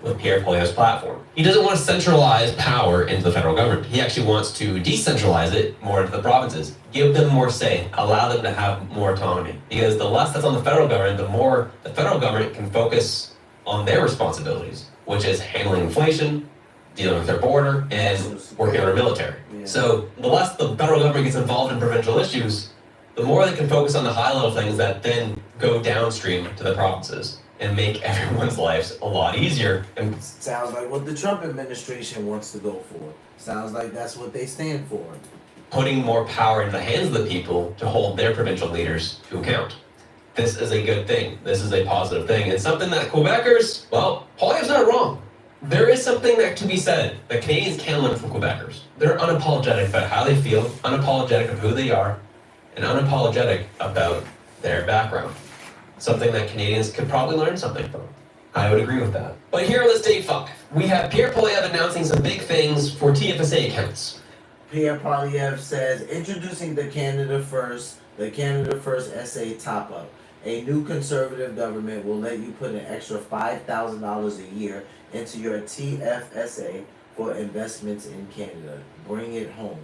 With Pierre Poilievre's platform, he doesn't want to centralize power into the federal government. He actually wants to decentralize it more into the provinces, give them more say, allow them to have more autonomy. Because the less that's on the federal government, the more the federal government can focus on their responsibilities, which is handling inflation, dealing with their border, and working on our military. Yeah. So the less the federal government gets involved in provincial issues, the more they can focus on the high-level things that then go downstream to the provinces and make everyone's lives a lot easier. And sounds like what the Trump administration wants to go for. Sounds like that's what they stand for. Putting more power in the hands of the people to hold their provincial leaders to account. This is a good thing. This is a positive thing. It's something that Quebecers, well, Poilievre's not wrong. There is something that to be said that Canadians can learn from Quebecers. They're unapologetic about how they feel, unapologetic of who they are, and unapologetic about their background. Something that Canadians could probably learn something from. I would agree with that. But here on this day 5, we have Pierre Poilievre announcing some big things for TFSA accounts. Pierre Poilievre says, introducing the Canada First SA top-up. A new conservative government will let you put an extra $5,000 a year into your TFSA for investments in Canada. Bring it home.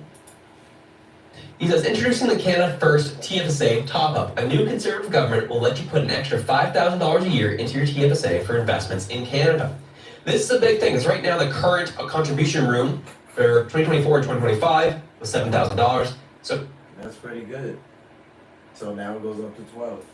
He says, introducing the Canada First TFSA top-up. A new conservative government will let you put an extra $5,000 a year into your TFSA for investments in Canada. This is a big thing, because right now the current contribution room for 2024 and 2025 was $7,000. So that's pretty good. So now it goes up to 12.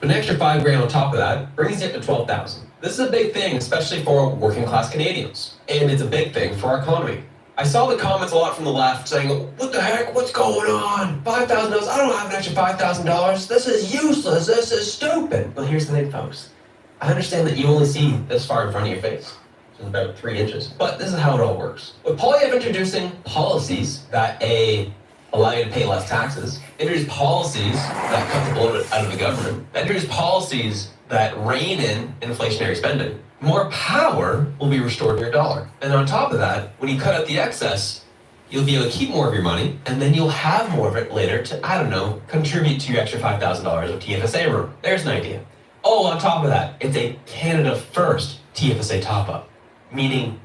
An extra $5,000 on top of that brings it to $12,000. This is a big thing, especially for working class Canadians. And it's a big thing for our economy. I saw the comments a lot from the left saying, what the heck, what's going on? $5,000, I don't have an extra $5,000. This is useless, this is stupid. Well, here's the thing, folks. I understand that you only see this far in front of your face. It's about 3 inches. But this is how it all works. With Poilievre introducing policies that allow you to pay less taxes, introduce policies that cut the bloat out of the government, introduce policies that rein in inflationary spending, more power will be restored to your dollar. And on top of that, when you cut out the excess, you'll be able to keep more of your money, and then you'll have more of it later to, I don't know, contribute to your extra $5,000 of TFSA room. There's an idea. Oh, on top of that, it's a Canada First TFSA top-up, meaning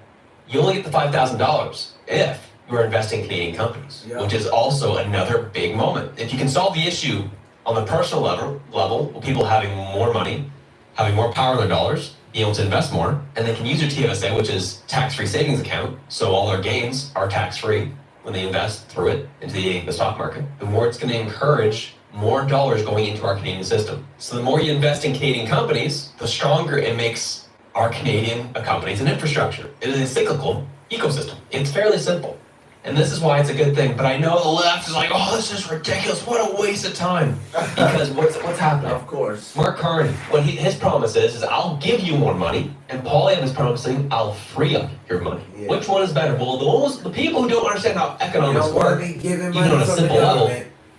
you only get the $5,000 if you're investing in Canadian companies, which is also another big moment. If you can solve the issue on the personal level, with people having more money, having more power in their dollars, being able to invest more, and they can use their TFSA, which is tax-free savings account, so all their gains are tax-free when they invest through it into the stock market, the more it's going to encourage more dollars going into our Canadian system. So the more you invest in Canadian companies, the stronger it makes our Canadian companies and infrastructure. It is a cyclical ecosystem. It's fairly simple. And this is why it's a good thing. But I know the left is like, oh, this is ridiculous. What a waste of time. Because what's happening? Of course. Mark Carney, what his promise is I'll give you more money. And Poilievre is promising I'll free up your money. Yeah. Which one is better? Well, the people who don't understand how economics work, even on a simple level,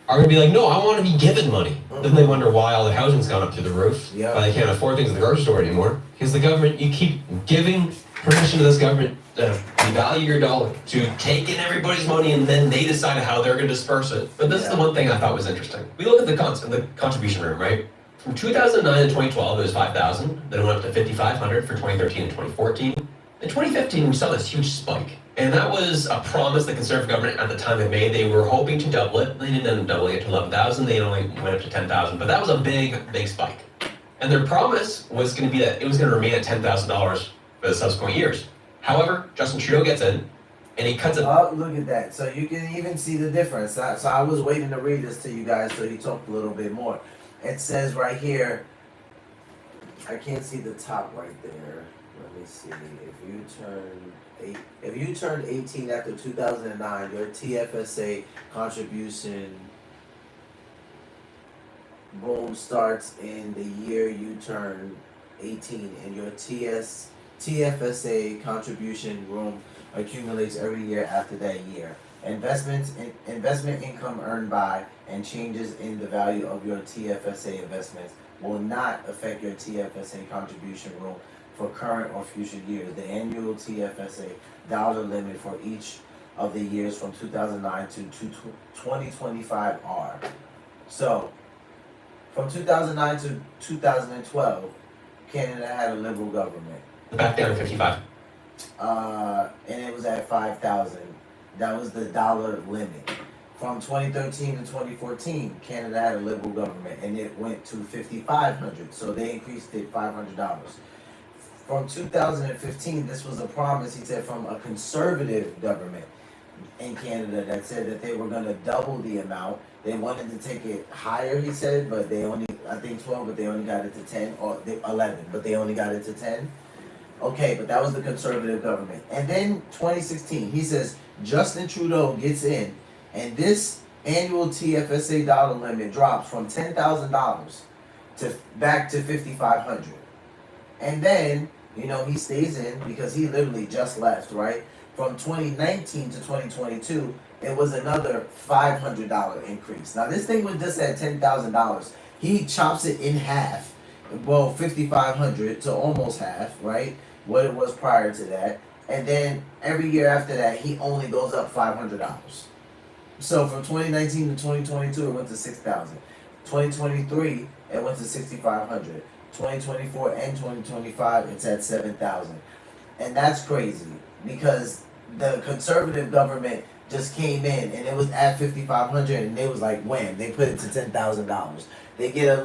are going to be like, no, I want to be given money. Then they wonder why all the housing's gone up through the roof. Why they can't afford things at the grocery store anymore. Because the government, you keep giving permission to this government to value your dollar, to take in everybody's money, and then they decide how they're going to disperse it. But this is the one thing I thought was interesting. We look at the contribution room, right? From 2009 to 2012, it was $5,000. Then it went up to $5,500 for 2013 and 2014. In 2015, we saw this huge spike. And that was a promise the Conservative government at the time had made. They were hoping to double it. They didn't end up doubling it to 11,000. They only went up to 10,000. But that was a big, big spike. And their promise was going to be that it was going to remain at $10,000 for the subsequent years. However, Justin Trudeau gets in, and he cuts it. Oh, look at that. So you can even see the difference. So I was waiting to read this to you guys so he talked a little bit more. It says right here, I can't see the top right there. Let me see. If you turned 18 after 2009, your TFSA contribution boom starts in the year you turn 18, and your TFSA contribution room accumulates every year after that year. Investment income earned by and changes in the value of your TFSA investments will not affect your TFSA contribution room for current or future years. The annual TFSA dollar limit for each of the years from 2009 to 2025 are. So, from 2009 to 2012, Canada had a liberal government. Back down to 55. And it was at 5,000. That was the dollar limit. From 2013 to 2014, Canada had a liberal government, and it went to 5,500. So they increased it $500. From 2015, this was a promise, he said, from a conservative government in Canada that said that they were going to double the amount. They wanted to take it higher, he said, but they only, I think 12, but they only got it to 10, or 11, but they only got it to 10. Okay, but that was the conservative government. And then 2016, he says Justin Trudeau gets in, and this annual TFSA dollar limit drops from $10,000 to back to $5,500. And then, you know, he stays in because he literally just left, right? From 2019 to 2022, it was another $500 increase. Now, this thing was just at $10,000. He chops it in half well, 5,500 to almost half, right? What it was prior to that, and then every year after that, he only goes up $500. So from 2019 to 2022, it went to 6,000. 2023, it went to 6,500. 2024 and 2025, it's at 7,000. And that's crazy because the conservative government just came in and it was at 5,500 and they was like, wham, they put it to $10,000. They get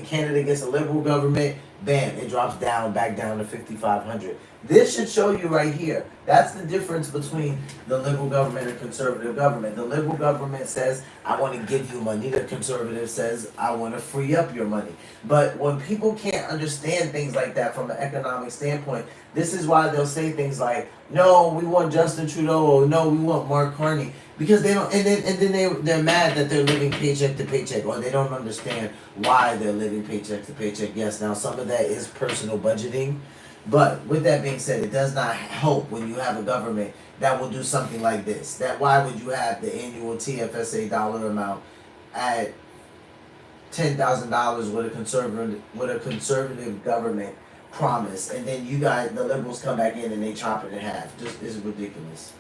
Canada gets a liberal government, bam, it drops back down to 5,500. This should show you right here. That's the difference between the liberal government and conservative government. The liberal government says, I want to give you money. The conservative says, I want to free up your money. But when people can't understand things like that from an economic standpoint, this is why they'll say things like, no, we want Justin Trudeau, or no, we want Mark Carney. Because they don't, and then they're mad that they're living paycheck to paycheck, or they don't understand why they're living paycheck to paycheck. Yes, now some of that is personal budgeting. But with that being said, it does not help when you have a government that will do something like this. That why would you have the annual TFSA dollar amount at $10,000 with a conservative government promise, and then you guys, the liberals, come back in and they chop it in half? Just is ridiculous.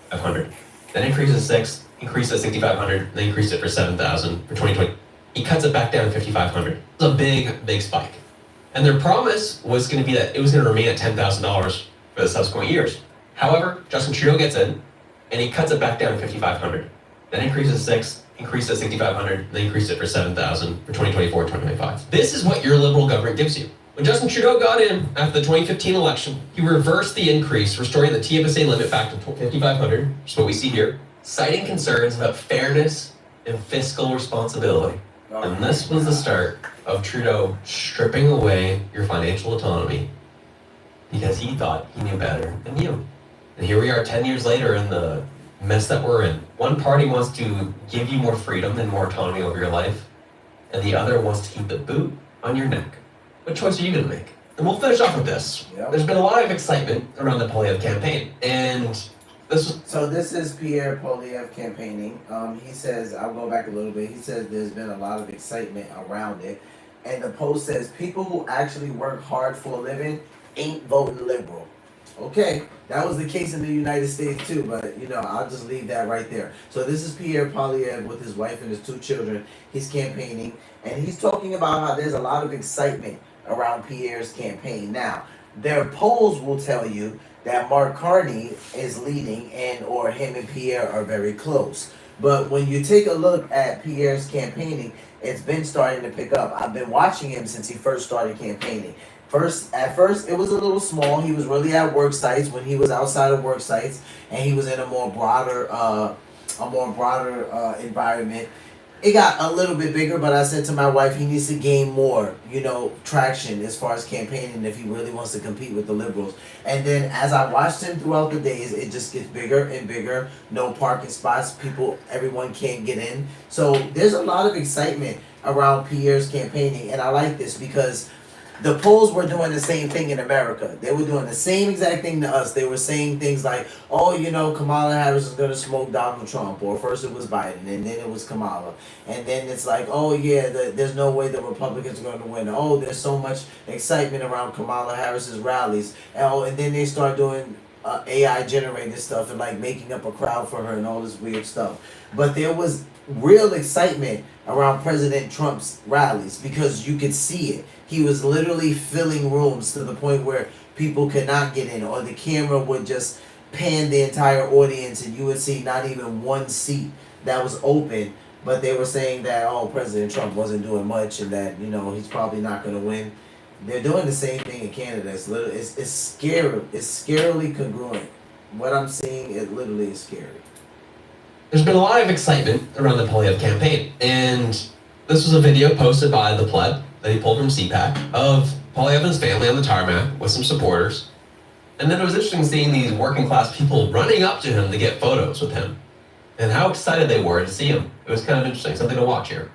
500. Then increases to 6, increases to 6,500, then increased it for 7,000 for 2020. He cuts it back down to 5,500. It's a big spike. And their promise was going to be that it was going to remain at $10,000 for the subsequent years. However, Justin Trudeau gets in, and he cuts it back down to 5,500. Then increases to 6, increases to 6,500, then increased it for 7,000 for 2024 and 2025. This is what your liberal government gives you. When Justin Trudeau got in after the 2015 election, he reversed the increase, restoring the TFSA limit back to 5,500, which is what we see here, citing concerns about fairness and fiscal responsibility. And this was the start of Trudeau stripping away your financial autonomy because he thought he knew better than you. And here we are 10 years later in the mess that we're in. One party wants to give you more freedom and more autonomy over your life, and the other wants to keep the boot on your neck. What choice are you going to make? And we'll finish off with this. Yep. There's been a lot of excitement around the Poilievre campaign, and this is Pierre Poilievre campaigning. He says, I'll go back a little bit. He says there's been a lot of excitement around it. And the post says, people who actually work hard for a living ain't voting liberal. Okay, that was the case in the United States too, but I'll just leave that right there. So this is Pierre Poilievre with his wife and his 2 children. He's campaigning, and he's talking about how there's a lot of excitement around Pierre's campaign. Now, their polls will tell you that Mark Carney is leading, or him and Pierre are very close. But when you take a look at Pierre's campaigning, it's been starting to pick up. I've been watching him since he first started campaigning. At first, it was a little small. He was really at work sites when he was outside of work sites, and he was in a more broader environment. It got a little bit bigger, but I said to my wife, he needs to gain more, traction as far as campaigning if he really wants to compete with the liberals. And then as I watched him throughout the days, it just gets bigger and bigger. No parking spots. Everyone can't get in. So there's a lot of excitement around Pierre's campaigning, and I like this because the polls were doing the same thing in America. They were doing the same exact thing to us. They were saying things like, oh, Kamala Harris is going to smoke Donald Trump. Or first it was Biden, and then it was Kamala. And then it's like, oh, yeah, there's no way the Republicans are going to win. Oh, there's so much excitement around Kamala Harris's rallies. And then they start doing AI generated stuff and making up a crowd for her and all this weird stuff. But there was real excitement around President Trump's rallies because you could see it. He was literally filling rooms to the point where people could not get in, or the camera would just pan the entire audience and you would see not even one seat that was open. But they were saying that, President Trump wasn't doing much and that, he's probably not going to win. They're doing the same thing in Canada. It's scary. It's scarily congruent. What I'm seeing, it literally is scary. There's been a lot of excitement around the Poilievre campaign, and this was a video posted by the pleb that he pulled from CPAC of Poilievre and his family on the tarmac with some supporters. And then it was interesting seeing these working class people running up to him to get photos with him and how excited they were to see him. It was kind of interesting, something to watch here.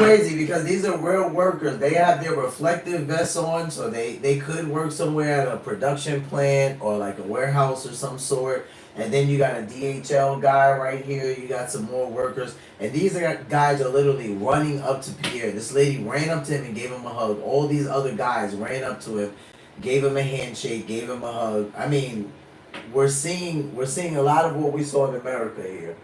crazy because these are real workers. They have their reflective vests on, so they could work somewhere at a production plant or like a warehouse or some sort. And then you got a DHL guy right here. You got some more workers. And these guys are literally running up to Pierre. This lady ran up to him and gave him a hug. All these other guys ran up to him, gave him a handshake, gave him a hug. I mean, we're seeing a lot of what we saw in America here.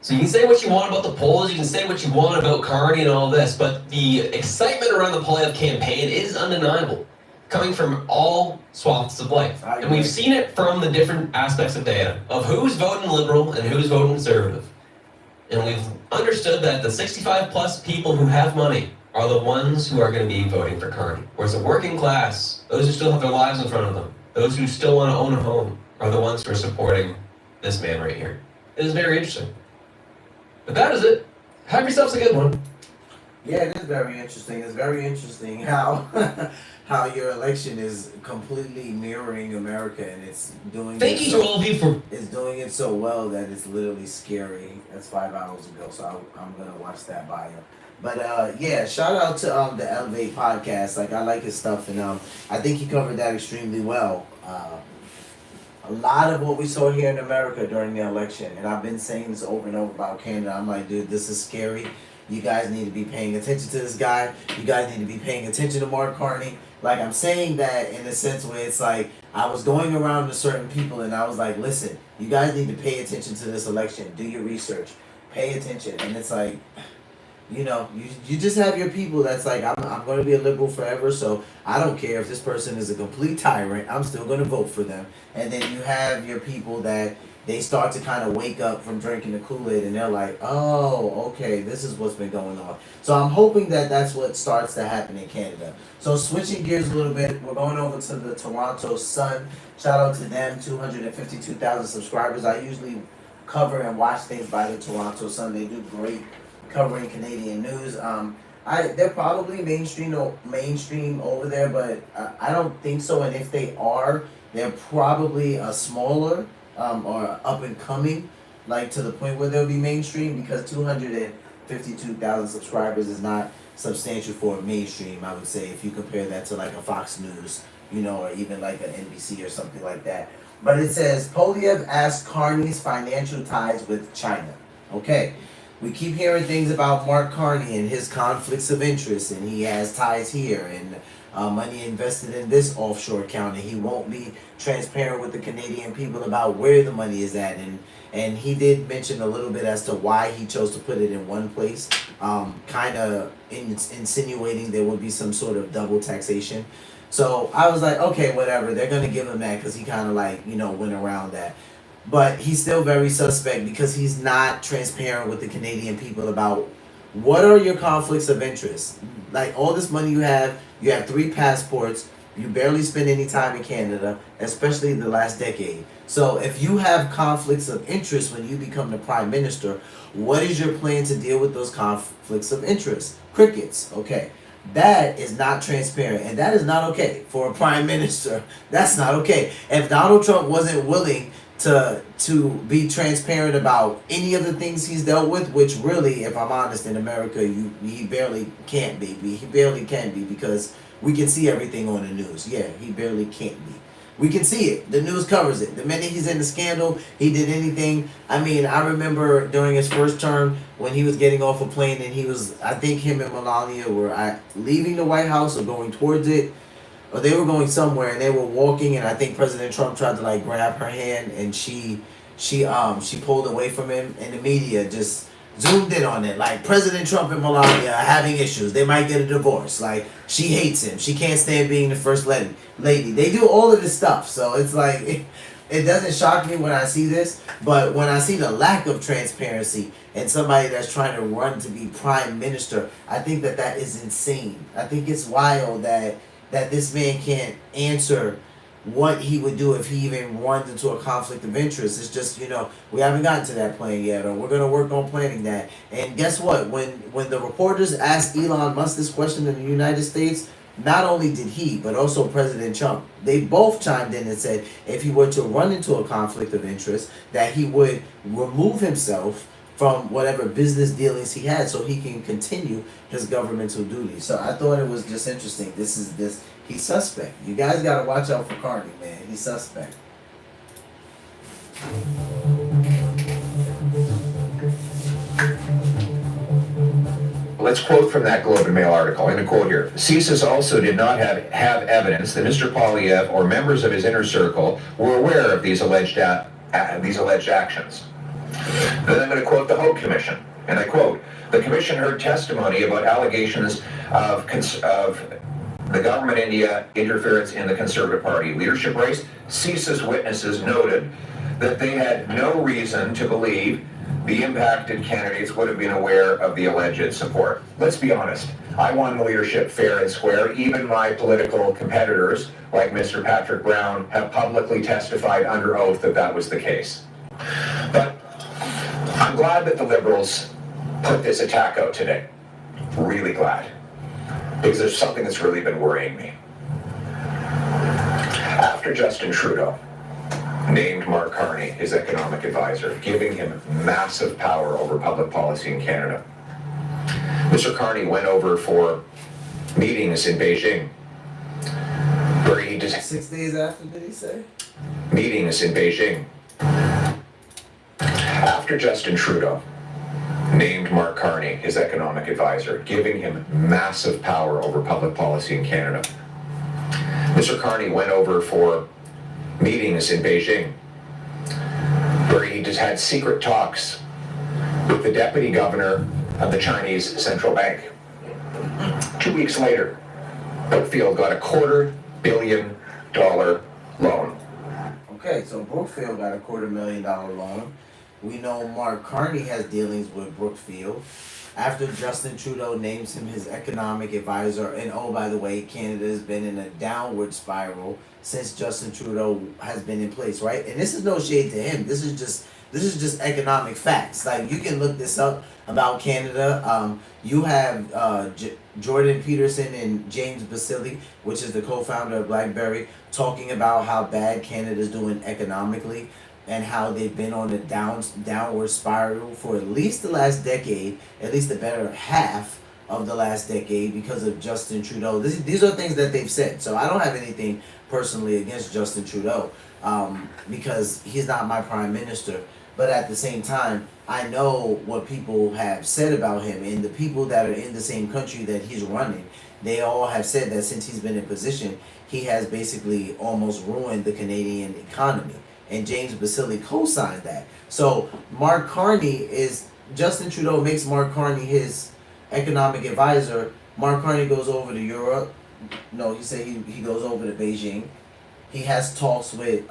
So you can say what you want about the polls, you can say what you want about Carney and all this, but the excitement around the Poilievre campaign is undeniable, coming from all swaths of life. And we've seen it from the different aspects of data, of who's voting liberal and who's voting conservative. And we've understood that the 65 plus people who have money are the ones who are going to be voting for Carney. Whereas the working class, those who still have their lives in front of them, those who still want to own a home, are the ones who are supporting this man right here. It is very interesting. But that is it. Have yourselves a good one. Yeah, it is very interesting. It's very interesting how how your election is completely mirroring America, and it's doing. Thank you to all of you for. It's doing it so well that it's literally scary. That's 5 hours ago, so I'm gonna watch that bio. But yeah, shout out to the Elevate podcast. Like I like his stuff, and I think he covered that extremely well. A lot of what we saw here in America during the election, and I've been saying this over and over about Canada. I'm like, dude, this is scary. You guys need to be paying attention to this guy. You guys need to be paying attention to Mark Carney. Like, I'm saying that in a sense where it's like, I was going around to certain people and I was like, listen, you guys need to pay attention to this election. Do your research. Pay attention. And it's like, you know, you just have your people that's like, I'm going to be a liberal forever, so I don't care if this person is a complete tyrant. I'm still going to vote for them. And then you have your people that they start to kind of wake up from drinking the Kool-Aid and they're like, oh, okay, this is what's been going on. So I'm hoping that that's what starts to happen in Canada. So switching gears a little bit, we're going over to the Toronto Sun. Shout out to them, 252,000 subscribers. I usually cover and watch things by the Toronto Sun. They do great covering Canadian news. They're probably mainstream over there, but I don't think so. And if they are, they're probably a smaller or up and coming, like to the point where they'll be mainstream, because 252,000 subscribers is not substantial for a mainstream, I would say, if you compare that to like a Fox News, you know, or even like an NBC or something like that. But it says, Poilievre asks Carney's financial ties with China. Okay. We keep hearing things about Mark Carney and his conflicts of interest, and he has ties here and money invested in this offshore account, and he won't be transparent with the Canadian people about where the money is at. And he did mention a little bit as to why he chose to put it in one place, kind of insinuating there would be some sort of double taxation. So I was like, okay, whatever. They're going to give him that because he kind of like, you know, went around that. But he's still very suspect because he's not transparent with the Canadian people about what are your conflicts of interest. Like all this money you have 3 passports, you barely spend any time in Canada, especially in the last decade. So if you have conflicts of interest when you become the prime minister, what is your plan to deal with those conflicts of interest? Crickets, okay. That is not transparent, and that is not okay for a prime minister. That's not okay. If Donald Trump wasn't willing to be transparent about any of the things he's dealt with, which really, if I'm honest, in America, he barely can't be. He barely can be because we can see everything on the news. Yeah, he barely can't be. We can see it. The news covers it. The minute he's in the scandal, he did anything. I mean, I remember during his first term when he was getting off a plane and he was, I think him and Melania were leaving the White House or going towards it, or they were going somewhere and they were walking, and I think President Trump tried to like grab her hand and she pulled away from him, and the media just zoomed in on it. Like, President Trump and Melania are having issues. They might get a divorce. Like, she hates him. She can't stand being the first lady. They do all of this stuff. So it's like, it doesn't shock me when I see this, but when I see the lack of transparency and somebody that's trying to run to be prime minister, I think that is insane. I think it's wild that this man can't answer what he would do if he even runs into a conflict of interest. It's just, we haven't gotten to that plan yet, or we're going to work on planning that. And guess what? When the reporters asked Elon Musk this question in the United States, not only did he, but also President Trump, they both chimed in and said if he were to run into a conflict of interest, that he would remove himself from whatever business dealings he had so he can continue his governmental duties. So I thought it was just interesting. He's suspect. You guys got to watch out for Carney, man. He's suspect. Let's quote from that Globe and Mail article, and a quote here. CSIS also did not have evidence that Mr. Poilievre or members of his inner circle were aware of these alleged actions. Then I'm going to quote the Hope Commission, and I quote, "The commission heard testimony about allegations of the government India interference in the Conservative Party leadership race. CSIS witnesses noted that they had no reason to believe the impacted candidates would have been aware of the alleged support." Let's be honest. I won the leadership fair and square. Even my political competitors, like Mr. Patrick Brown, have publicly testified under oath that that was the case. But I'm glad that the Liberals put this attack out today. Really glad. Because there's something that's really been worrying me. After Justin Trudeau named Mark Carney his economic advisor, giving him massive power over public policy in Canada, Mr. Carney went over for meetings in Beijing, where he just 6 days after, did he say? Meetings in Beijing. After Justin Trudeau named Mark Carney his economic advisor, giving him massive power over public policy in Canada, Mr. Carney went over for meetings in Beijing, where he just had secret talks with the deputy governor of the Chinese central bank. 2 weeks later, Brookfield got a $250 million loan. Okay, so Brookfield got a $250,000 loan. We know Mark Carney has dealings with Brookfield. After Justin Trudeau names him his economic advisor, and oh, by the way, Canada has been in a downward spiral since Justin Trudeau has been in place, right? And this is no shade to him. This is just economic facts. Like, you can look this up about Canada. You have Jordan Peterson and James Basile, which is the co-founder of BlackBerry, talking about how bad Canada's doing economically and how they've been on a downward spiral for at least the last decade, at least the better half of the last decade, because of Justin Trudeau. These are things that they've said. So I don't have anything personally against Justin Trudeau, because he's not my prime minister. But at the same time, I know what people have said about him, and the people that are in the same country that he's running, they all have said that since he's been in position, he has basically almost ruined the Canadian economy. And James Basile co-signed that. So Mark Carney Justin Trudeau makes Mark Carney his economic advisor. Mark Carney goes over to Europe. No, he said he goes over to Beijing. He has talks with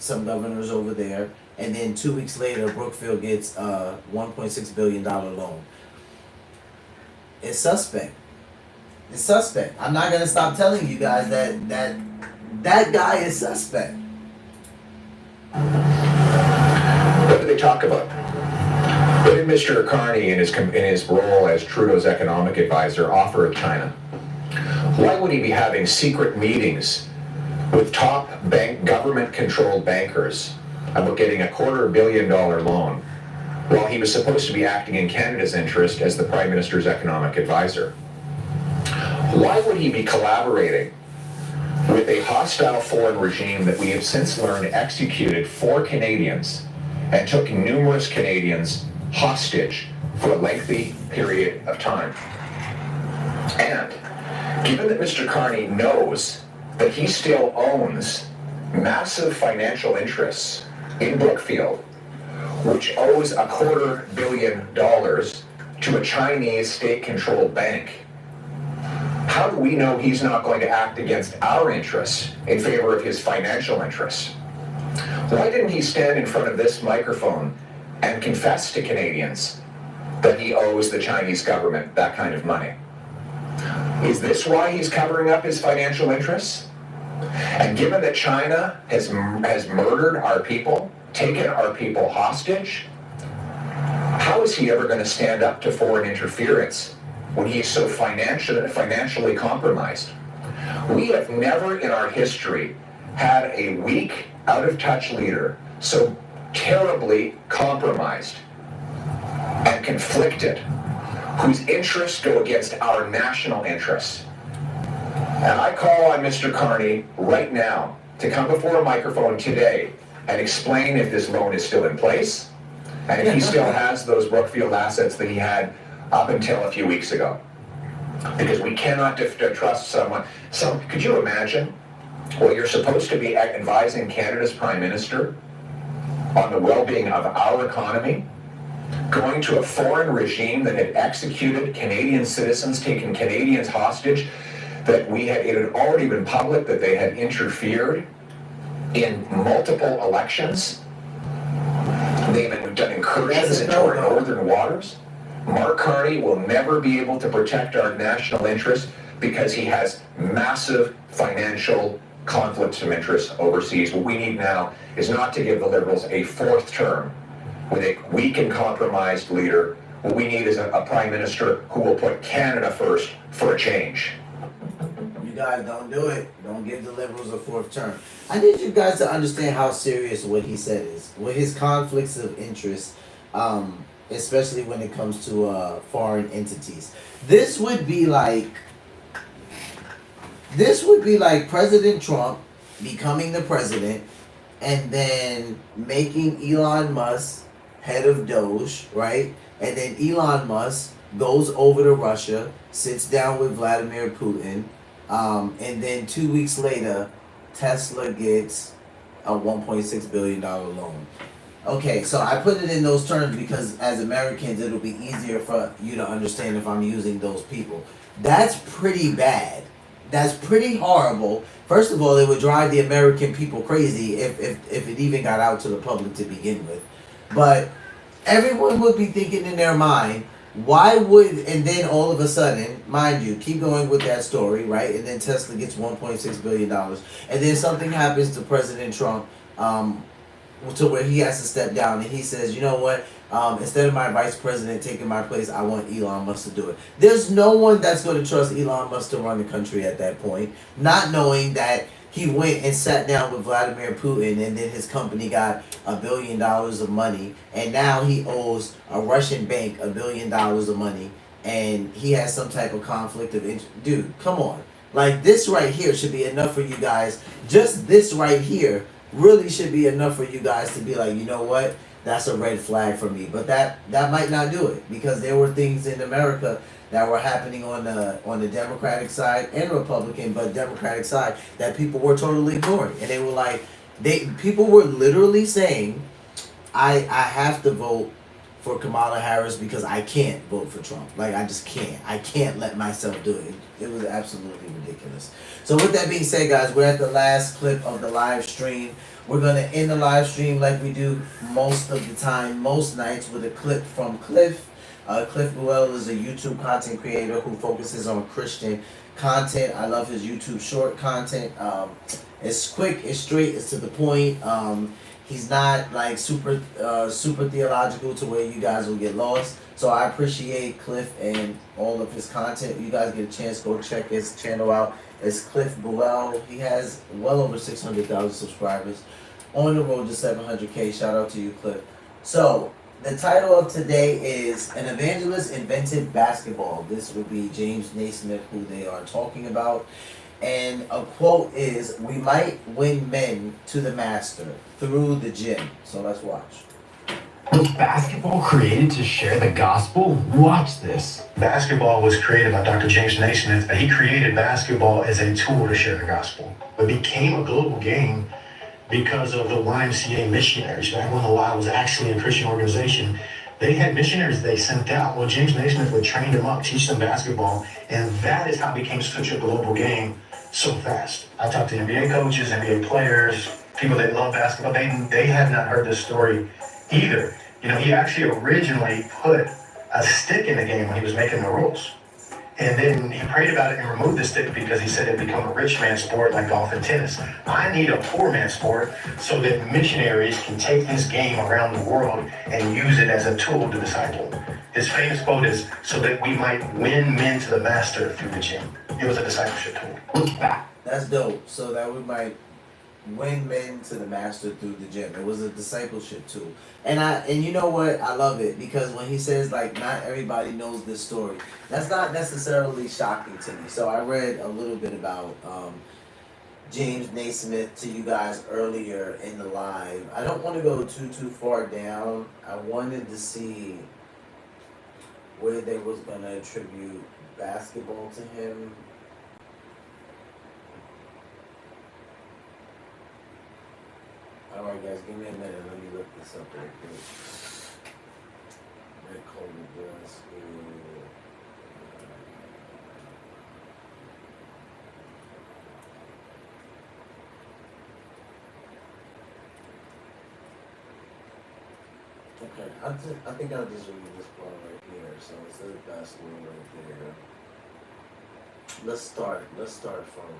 some governors over there. And then 2 weeks later, Brookfield gets a $1.6 billion loan. It's suspect. It's suspect. I'm not going to stop telling you guys that guy is suspect. What did they talk about? What did Mr. Carney, in his role as Trudeau's economic advisor, offer China? Why would he be having secret meetings with top government-controlled bankers about getting a $250 million loan while he was supposed to be acting in Canada's interest as the Prime Minister's economic advisor? Why would he be collaborating with a hostile foreign regime that we have since learned executed 4 Canadians and took numerous Canadians hostage for a lengthy period of time? And given that Mr. Carney knows that he still owns massive financial interests in Brookfield, which owes a $250 million to a Chinese state-controlled bank, how do we know he's not going to act against our interests in favor of his financial interests? Why didn't he stand in front of this microphone and confess to Canadians that he owes the Chinese government that kind of money? Is this why he's covering up his financial interests? And given that China has murdered our people, taken our people hostage, how is he ever going to stand up to foreign interference when he is so financially compromised? We have never in our history had a weak, out-of-touch leader so terribly compromised and conflicted, whose interests go against our national interests. And I call on Mr. Carney right now to come before a microphone today and explain if this loan is still in place and if he still has those Brookfield assets that he had up until a few weeks ago. Because we cannot trust someone. Could you imagine? Well, you're supposed to be advising Canada's Prime Minister on the well-being of our economy, going to a foreign regime that had executed Canadian citizens, taken Canadians hostage, that it had already been public that they had interfered in multiple elections. They've done incursions into our northern waters. Mark Carney will never be able to protect our national interests because he has massive financial conflicts of interest overseas. What we need now is not to give the Liberals a fourth term with a weak and compromised leader. What we need is a Prime Minister who will put Canada first for a change. You guys don't do it. Don't give the Liberals a fourth term. I need you guys to understand how serious what he said is. With his conflicts of interest, especially when it comes to foreign entities. This would be like President Trump becoming the president and then making Elon Musk head of Doge, right? And then Elon Musk goes over to Russia, sits down with Vladimir Putin, and then 2 weeks later, Tesla gets a $1.6 billion loan. Okay, so I put it in those terms because as Americans, it'll be easier for you to understand if I'm using those people. That's pretty bad. That's pretty horrible. First of all, it would drive the American people crazy if it even got out to the public to begin with. But everyone would be thinking in their mind, why would, and then all of a sudden, mind you, keep going with that story, right? And then Tesla gets $1.6 billion. And then something happens to President Trump, to where he has to step down and he says, you know what, instead of my vice president taking my place, I want Elon Musk to do it. There's no one that's going to trust Elon Musk to run the country at that point, not knowing that he went and sat down with Vladimir Putin and then his company got $1 billion of money and now he owes a Russian bank $1 billion of money and he has some type of conflict of interest. Dude, come on. Like, this right here should be enough for you guys. Just this right here really should be enough for you guys to be like, you know what, that's a red flag for me. But that might not do it, because there were things in America that were happening on the Democratic side and Republican, but Democratic side, that people were totally ignoring. And they were like, people were literally saying, I have to vote for Kamala Harris because I can't vote for Trump. Like, I just can't. I can't let myself do it. It was absolutely ridiculous. So with that being said, guys, we're at the last clip of the live stream. We're going to end the live stream like we do most of the time, most nights, with a clip from Cliff. Cliff Buell is a YouTube content creator who focuses on Christian content. I love his YouTube short content. It's quick, it's straight, it's to the point. He's not like super theological to where you guys will get lost. So I appreciate Cliff and all of his content. You guys get a chance, go check his channel out. It's Cliff Buell. He has well over 600,000 subscribers. On the road to 700K. Shout out to you, Cliff. So the title of today is An Evangelist Invented Basketball. This would be James Naismith, who they are talking about. And a quote is, "We might win men to the master through the gym." So let's watch. Was basketball created to share the gospel? Watch this. Basketball was created by Dr. James Naismith. He created basketball as a tool to share the gospel. It became a global game because of the YMCA missionaries. Back when the Y was actually a Christian organization, they had missionaries they sent out. Well, James Naismith would train them up, teach them basketball, and that is how it became such a global game so fast. I talked to NBA coaches, NBA players, people that love basketball. They had not heard this story either. You know, he actually originally put a stick in the game when he was making the rules. And then he prayed about it and removed the stick because he said it would become a rich man's sport like golf and tennis. I need a poor man's sport so that missionaries can take this game around the world and use it as a tool to disciple. His famous quote is, so that we might win men to the master through the gym. It was a discipleship tool. Look back. That's dope. So that we might win men to the master through the gym. It was a discipleship tool. And you know what? I love it because when he says like not everybody knows this story, that's not necessarily shocking to me. So I read a little bit about James Naismith to you guys earlier in the live. I don't want to go too far down. I wanted to see where they was gonna attribute basketball to him. Alright guys, give me a minute, let me look this up real quick. Red Kobe Girls School. Okay, I think I'll just read this part right here. So it says basketball right there. Let's start from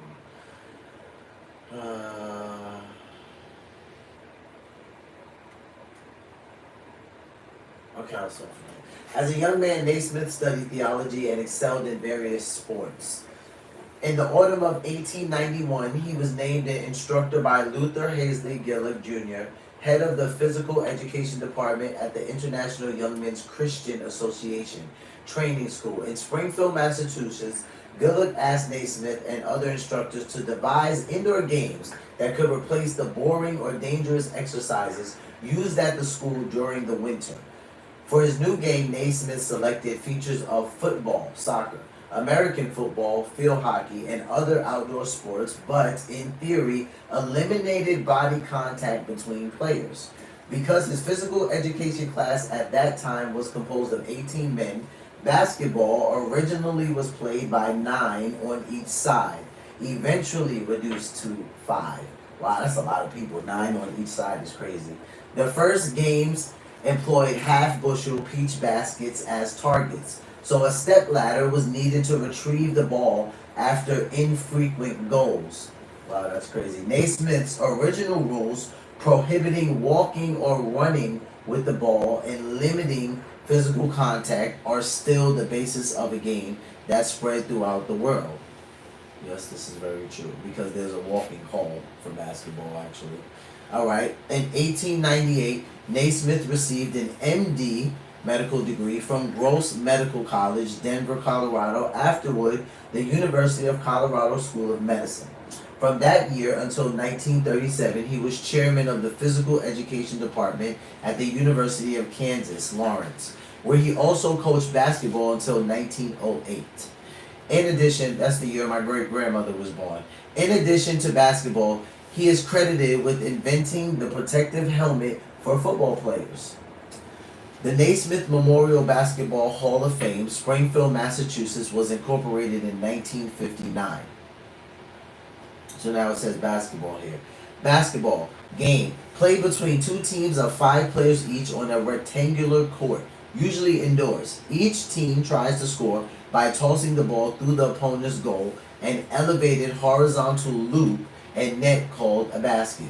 okay, I'll start from there. As a young man, Naismith studied theology and excelled in various sports. In the autumn of 1891, he was named an instructor by Luther Hazley Gillick Jr., head of the physical education department at the International Young Men's Christian Association Training School. In Springfield, Massachusetts, Gillick asked Naismith and other instructors to devise indoor games that could replace the boring or dangerous exercises used at the school during the winter. For his new game, Naismith selected features of football, soccer, American football, field hockey, and other outdoor sports, but in theory, eliminated body contact between players. Because his physical education class at that time was composed of 18 men, basketball originally was played by 9 on each side, eventually reduced to 5. Wow, that's a lot of people. 9 on each side is crazy. The first games employed half-bushel peach baskets as targets, so a step ladder was needed to retrieve the ball after infrequent goals. Wow, that's crazy. Naismith's original rules prohibiting walking or running with the ball and limiting physical contact are still the basis of a game that spread throughout the world. Yes, this is very true, because there's a walking hall for basketball, actually. Alright, in 1898, Naismith received an MD medical degree from Gross Medical College, Denver, Colorado, afterward the University of Colorado School of Medicine. From that year until 1937, he was chairman of the physical education department at the University of Kansas, Lawrence, where he also coached basketball until 1908. In addition, that's the year my great-grandmother was born. In addition to basketball, he is credited with inventing the protective helmet for football players. The Naismith Memorial Basketball Hall of Fame, Springfield, Massachusetts, was incorporated in 1959. So now it says basketball here. Basketball, game, played between 2 teams of 5 players each on a rectangular court, usually indoors. Each team tries to score by tossing the ball through the opponent's goal, an elevated horizontal loop and net called a basket.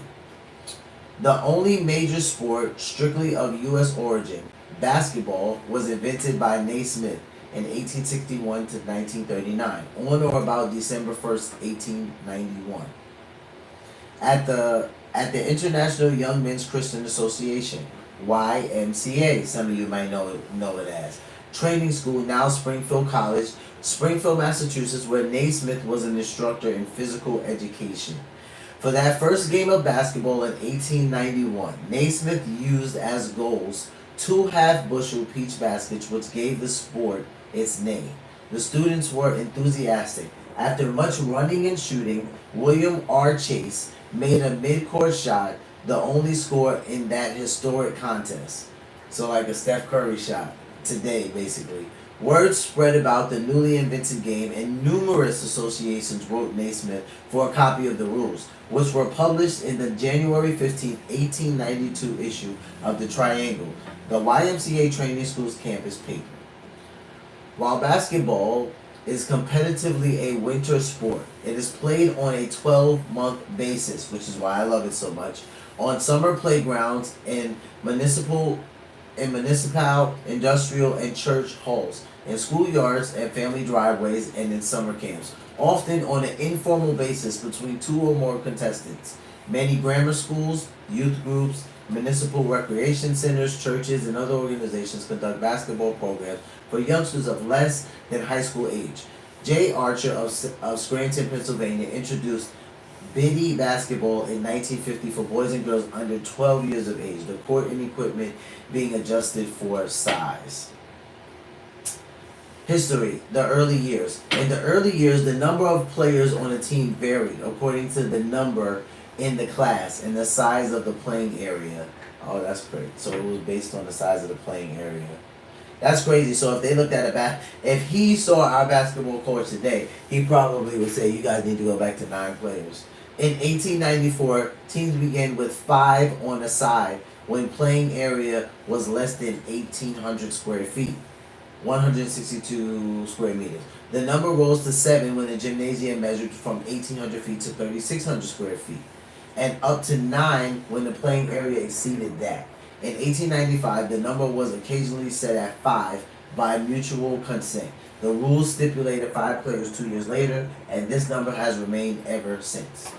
The only major sport strictly of U.S. origin, basketball, was invented by Naismith in 1861 to 1939, on or about December 1st, 1891. At the International Young Men's Christian Association, YMCA, some of you might know it as, training school, now Springfield College, Springfield, Massachusetts, where Naismith was an instructor in physical education. For that first game of basketball in 1891, Naismith used as goals 2 half-bushel peach baskets, which gave the sport its name. The students were enthusiastic. After much running and shooting, William R. Chase made a mid-court shot, the only score in that historic contest. So like a Steph Curry shot today, basically. Word spread about the newly invented game, and numerous associations wrote Naismith for a copy of the rules, which were published in the January 15, 1892 issue of the Triangle, the YMCA Training School's campus paper. While basketball is competitively a winter sport. It is played on a 12-month basis, which is why I love it so much, on summer playgrounds in municipal, industrial, and church halls, in schoolyards and family driveways, and in summer camps, often on an informal basis between 2 or more contestants. Many grammar schools, youth groups, municipal recreation centers, churches, and other organizations conduct basketball programs for youngsters of less than high school age. Jay Archer of Scranton, Pennsylvania, introduced Biddy basketball in 1950 for boys and girls under 12 years of age, the court and equipment being adjusted for size. History, the early years. In the early years, the number of players on a team varied according to the number in the class and the size of the playing area. Oh, that's great. So it was based on the size of the playing area. That's crazy. So if they looked at if he saw our basketball court today, he probably would say, you guys need to go back to 9 players. In 1894, teams began with 5 on a side when playing area was less than 1,800 square feet, 162 square meters. The number rose to 7 when the gymnasium measured from 1,800 feet to 3,600 square feet, and up to 9 when the playing area exceeded that. In 1895, the number was occasionally set at 5 by mutual consent. The rules stipulated 5 players 2 years later, and this number has remained ever since.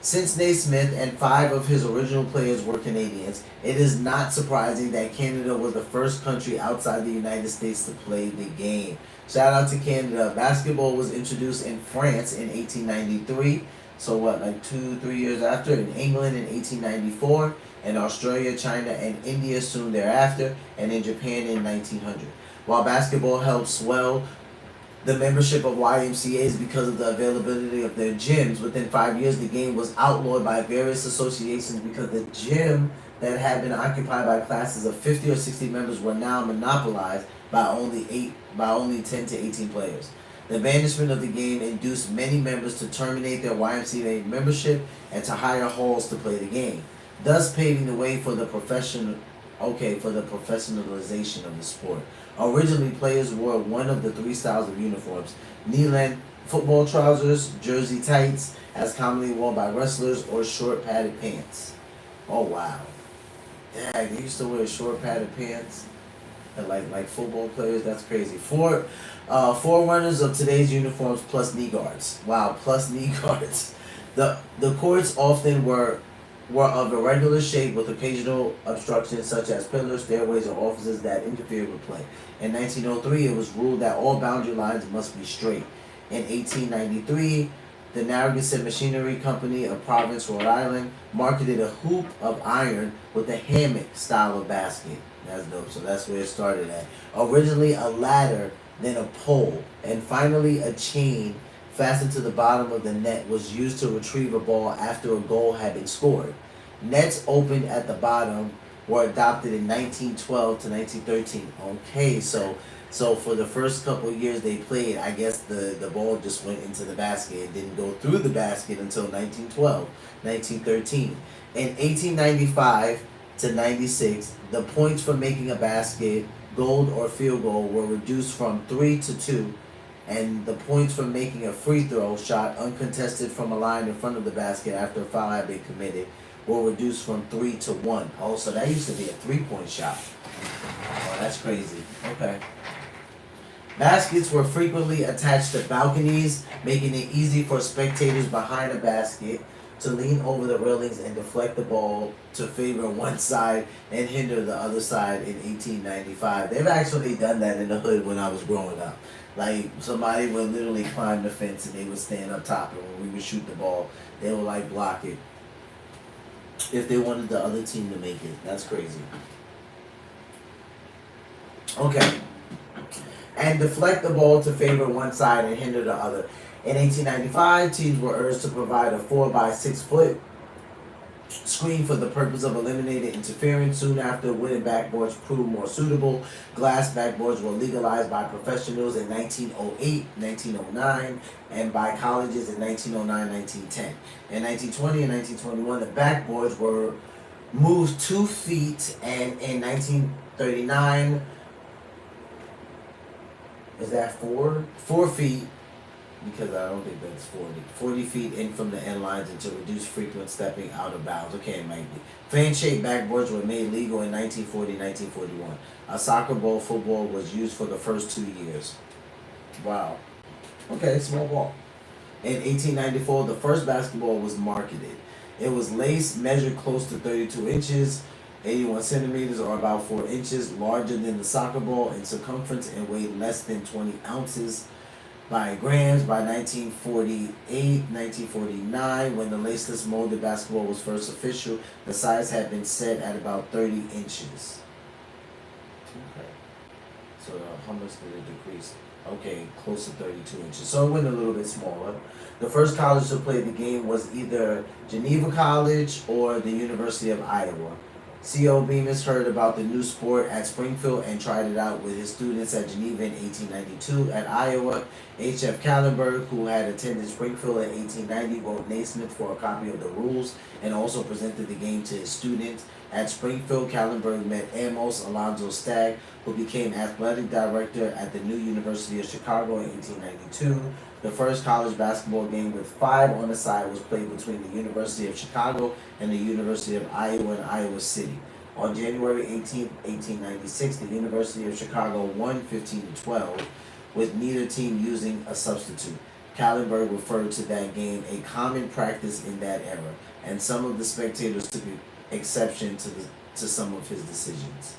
Since Naismith and 5 of his original players were Canadians, it is not surprising that Canada was the first country outside the United States to play the game. Shout out to Canada. Basketball was introduced in France in 1893, so like 2-3 years after, in England in 1894, in Australia, China, and India soon thereafter, and in Japan in 1900. While basketball helped swell the membership of YMCA's because of the availability of their gyms, within 5 years the game was outlawed by various associations because the gym that had been occupied by classes of 50 or 60 members were now monopolized by only 10 to 18 players. The banishment of the game induced many members to terminate their YMCA membership and to hire halls to play the game, thus paving the way for the professionalization of the sport. Originally, players wore one of the 3 styles of uniforms: knee-length football trousers, jersey tights, as commonly worn by wrestlers, or short padded pants. Oh wow. Yeah, they used to wear short padded pants. And like football players, that's crazy. Four runners of today's uniforms plus knee guards. Wow, plus knee guards. The courts often were of irregular shape with occasional obstructions such as pillars, stairways, or offices that interfered with play. In 1903, it was ruled that all boundary lines must be straight. In 1893, the Narragansett Machinery Company of Providence, Rhode Island, marketed a hoop of iron with a hammock style of basket. That's dope. So that's where it started at. Originally a ladder, then a pole, and finally a chain fastened to the bottom of the net was used to retrieve a ball after a goal had been scored. Nets opened at the bottom were adopted in 1912 to 1913. Okay, so for the first couple of years they played, I guess the ball just went into the basket. It didn't go through the basket until 1912, 1913. In 1895 to 96, the points for making a basket, goal or field goal were reduced from 3 to 2, and the points for making a free throw shot uncontested from a line in front of the basket after a foul had been committed were reduced from 3 to 1. Oh, so that used to be a 3-point shot. Oh, that's crazy. Okay. Baskets were frequently attached to balconies, making it easy for spectators behind a basket to lean over the railings and deflect the ball to favor one side and hinder the other side in 1895. They've actually done that in the hood when I was growing up. Like, somebody would literally climb the fence and they would stand up top, and when we would shoot the ball, they would like block it if they wanted the other team to make it. That's crazy. Okay. And deflect the ball to favor one side and hinder the other. In 1895, teams were urged to provide a 4-by-6 foot screen for the purpose of eliminating interference. Soon after, wooden backboards proved more suitable. Glass backboards were legalized by professionals in 1908, 1909, and by colleges in 1909, 1910. In 1920 and 1921, the backboards were moved 2 feet, and in 1939, is that 4 feet, because I don't think that's 40 feet in from the end lines and to reduce frequent stepping out of bounds. Okay, it might be. Fan-shaped backboards were made legal in 1940 and 1941. A soccer ball football was used for the first 2 years. Wow. Okay, small ball. In 1894, the first basketball was marketed. It was laced, measured close to 32 inches, 81 centimeters, or about 4 inches, larger than the soccer ball in circumference, and weighed less than 20 ounces by grams. By 1948, 1949, when the laceless molded basketball was first official, the size had been set at about 30 inches. Okay. So how much did it decrease? Okay, close to 32 inches. So it went a little bit smaller. The first college to play the game was either Geneva College or the University of Iowa. C.O. Bemis heard about the new sport at Springfield and tried it out with his students at Geneva in 1892. At Iowa, H.F. Kallenberg, who had attended Springfield in 1890, wrote Naismith for a copy of the rules and also presented the game to his students. At Springfield, Kallenberg met Amos Alonzo Stagg, who became athletic director at the new University of Chicago in 1892. The first college basketball game with 5 on the side was played between the University of Chicago and the University of Iowa in Iowa City. On January 18, 1896, the University of Chicago won 15-12, with neither team using a substitute. Kallenberg referred to that game a common practice in that era, and some of the spectators took exception to some of his decisions.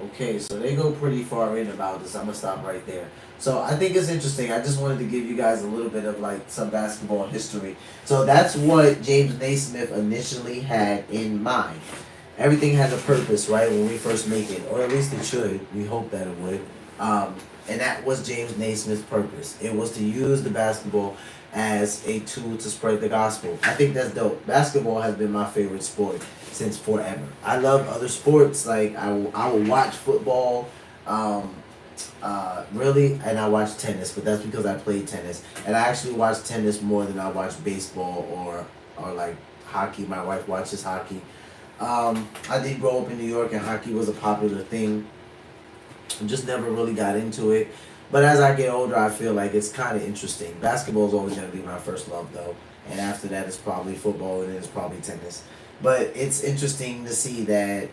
Okay, so they go pretty far in about this. I'm gonna stop right there. So I think it's interesting. I just wanted to give you guys a little bit of like some basketball history. So that's what James Naismith initially had in mind. Everything has a purpose, right? When we first make it, or at least it should. We hope that it would. And that was James Naismith's purpose. It was to use the basketball as a tool to spread the gospel. I think that's dope. Basketball has been my favorite sport since forever. I love other sports, like I will watch football, really, and I watch tennis, but that's because I played tennis. And I actually watch tennis more than I watch baseball or like hockey. My wife watches hockey. I did grow up in New York and hockey was a popular thing. I just never really got into it. But as I get older, I feel like it's kind of interesting. Basketball is always going to be my first love, though. And after that, it's probably football, and then it's probably tennis. But it's interesting to see that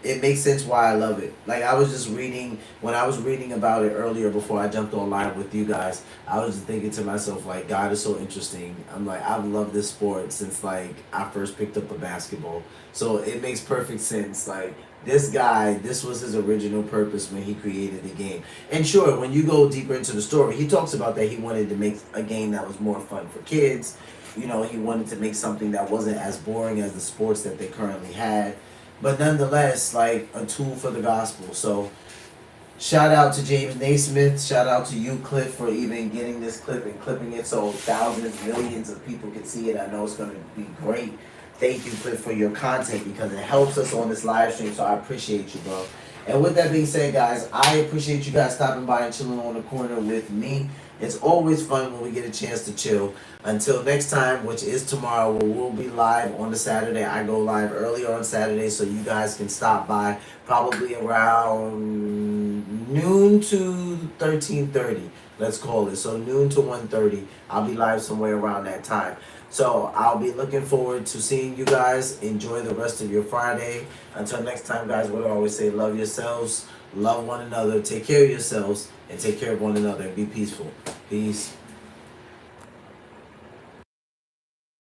it makes sense why I love it. Like, I was just reading, when I was reading about it earlier before I jumped on live with you guys, I was just thinking to myself, like, God is so interesting. I'm like, I've loved this sport since, like, I first picked up a basketball. So it makes perfect sense. Like, this guy, this was his original purpose when he created the game. And sure, when you go deeper into the story, he talks about that he wanted to make a game that was more fun for kids. You know, he wanted to make something that wasn't as boring as the sports that they currently had. But nonetheless, like a tool for the gospel. So shout out to James Naismith. Shout out to you, Cliff, for even getting this clip and clipping it so thousands, millions of people can see it. I know it's going to be great. Thank you, Cliff, for your content because it helps us on this live stream. So I appreciate you, bro. And with that being said, guys, I appreciate you guys stopping by and chilling on the corner with me. It's always fun when we get a chance to chill. Until next time, which is tomorrow, where we'll be live on the Saturday. I go live earlier on Saturday, so you guys can stop by probably around noon to 13:30. Let's call it. So noon to 1:30. I'll be live somewhere around that time. So I'll be looking forward to seeing you guys. Enjoy the rest of your Friday. Until next time, guys, what do I always say? Love yourselves, love one another, take care of yourselves, and take care of one another, and be peaceful. Peace.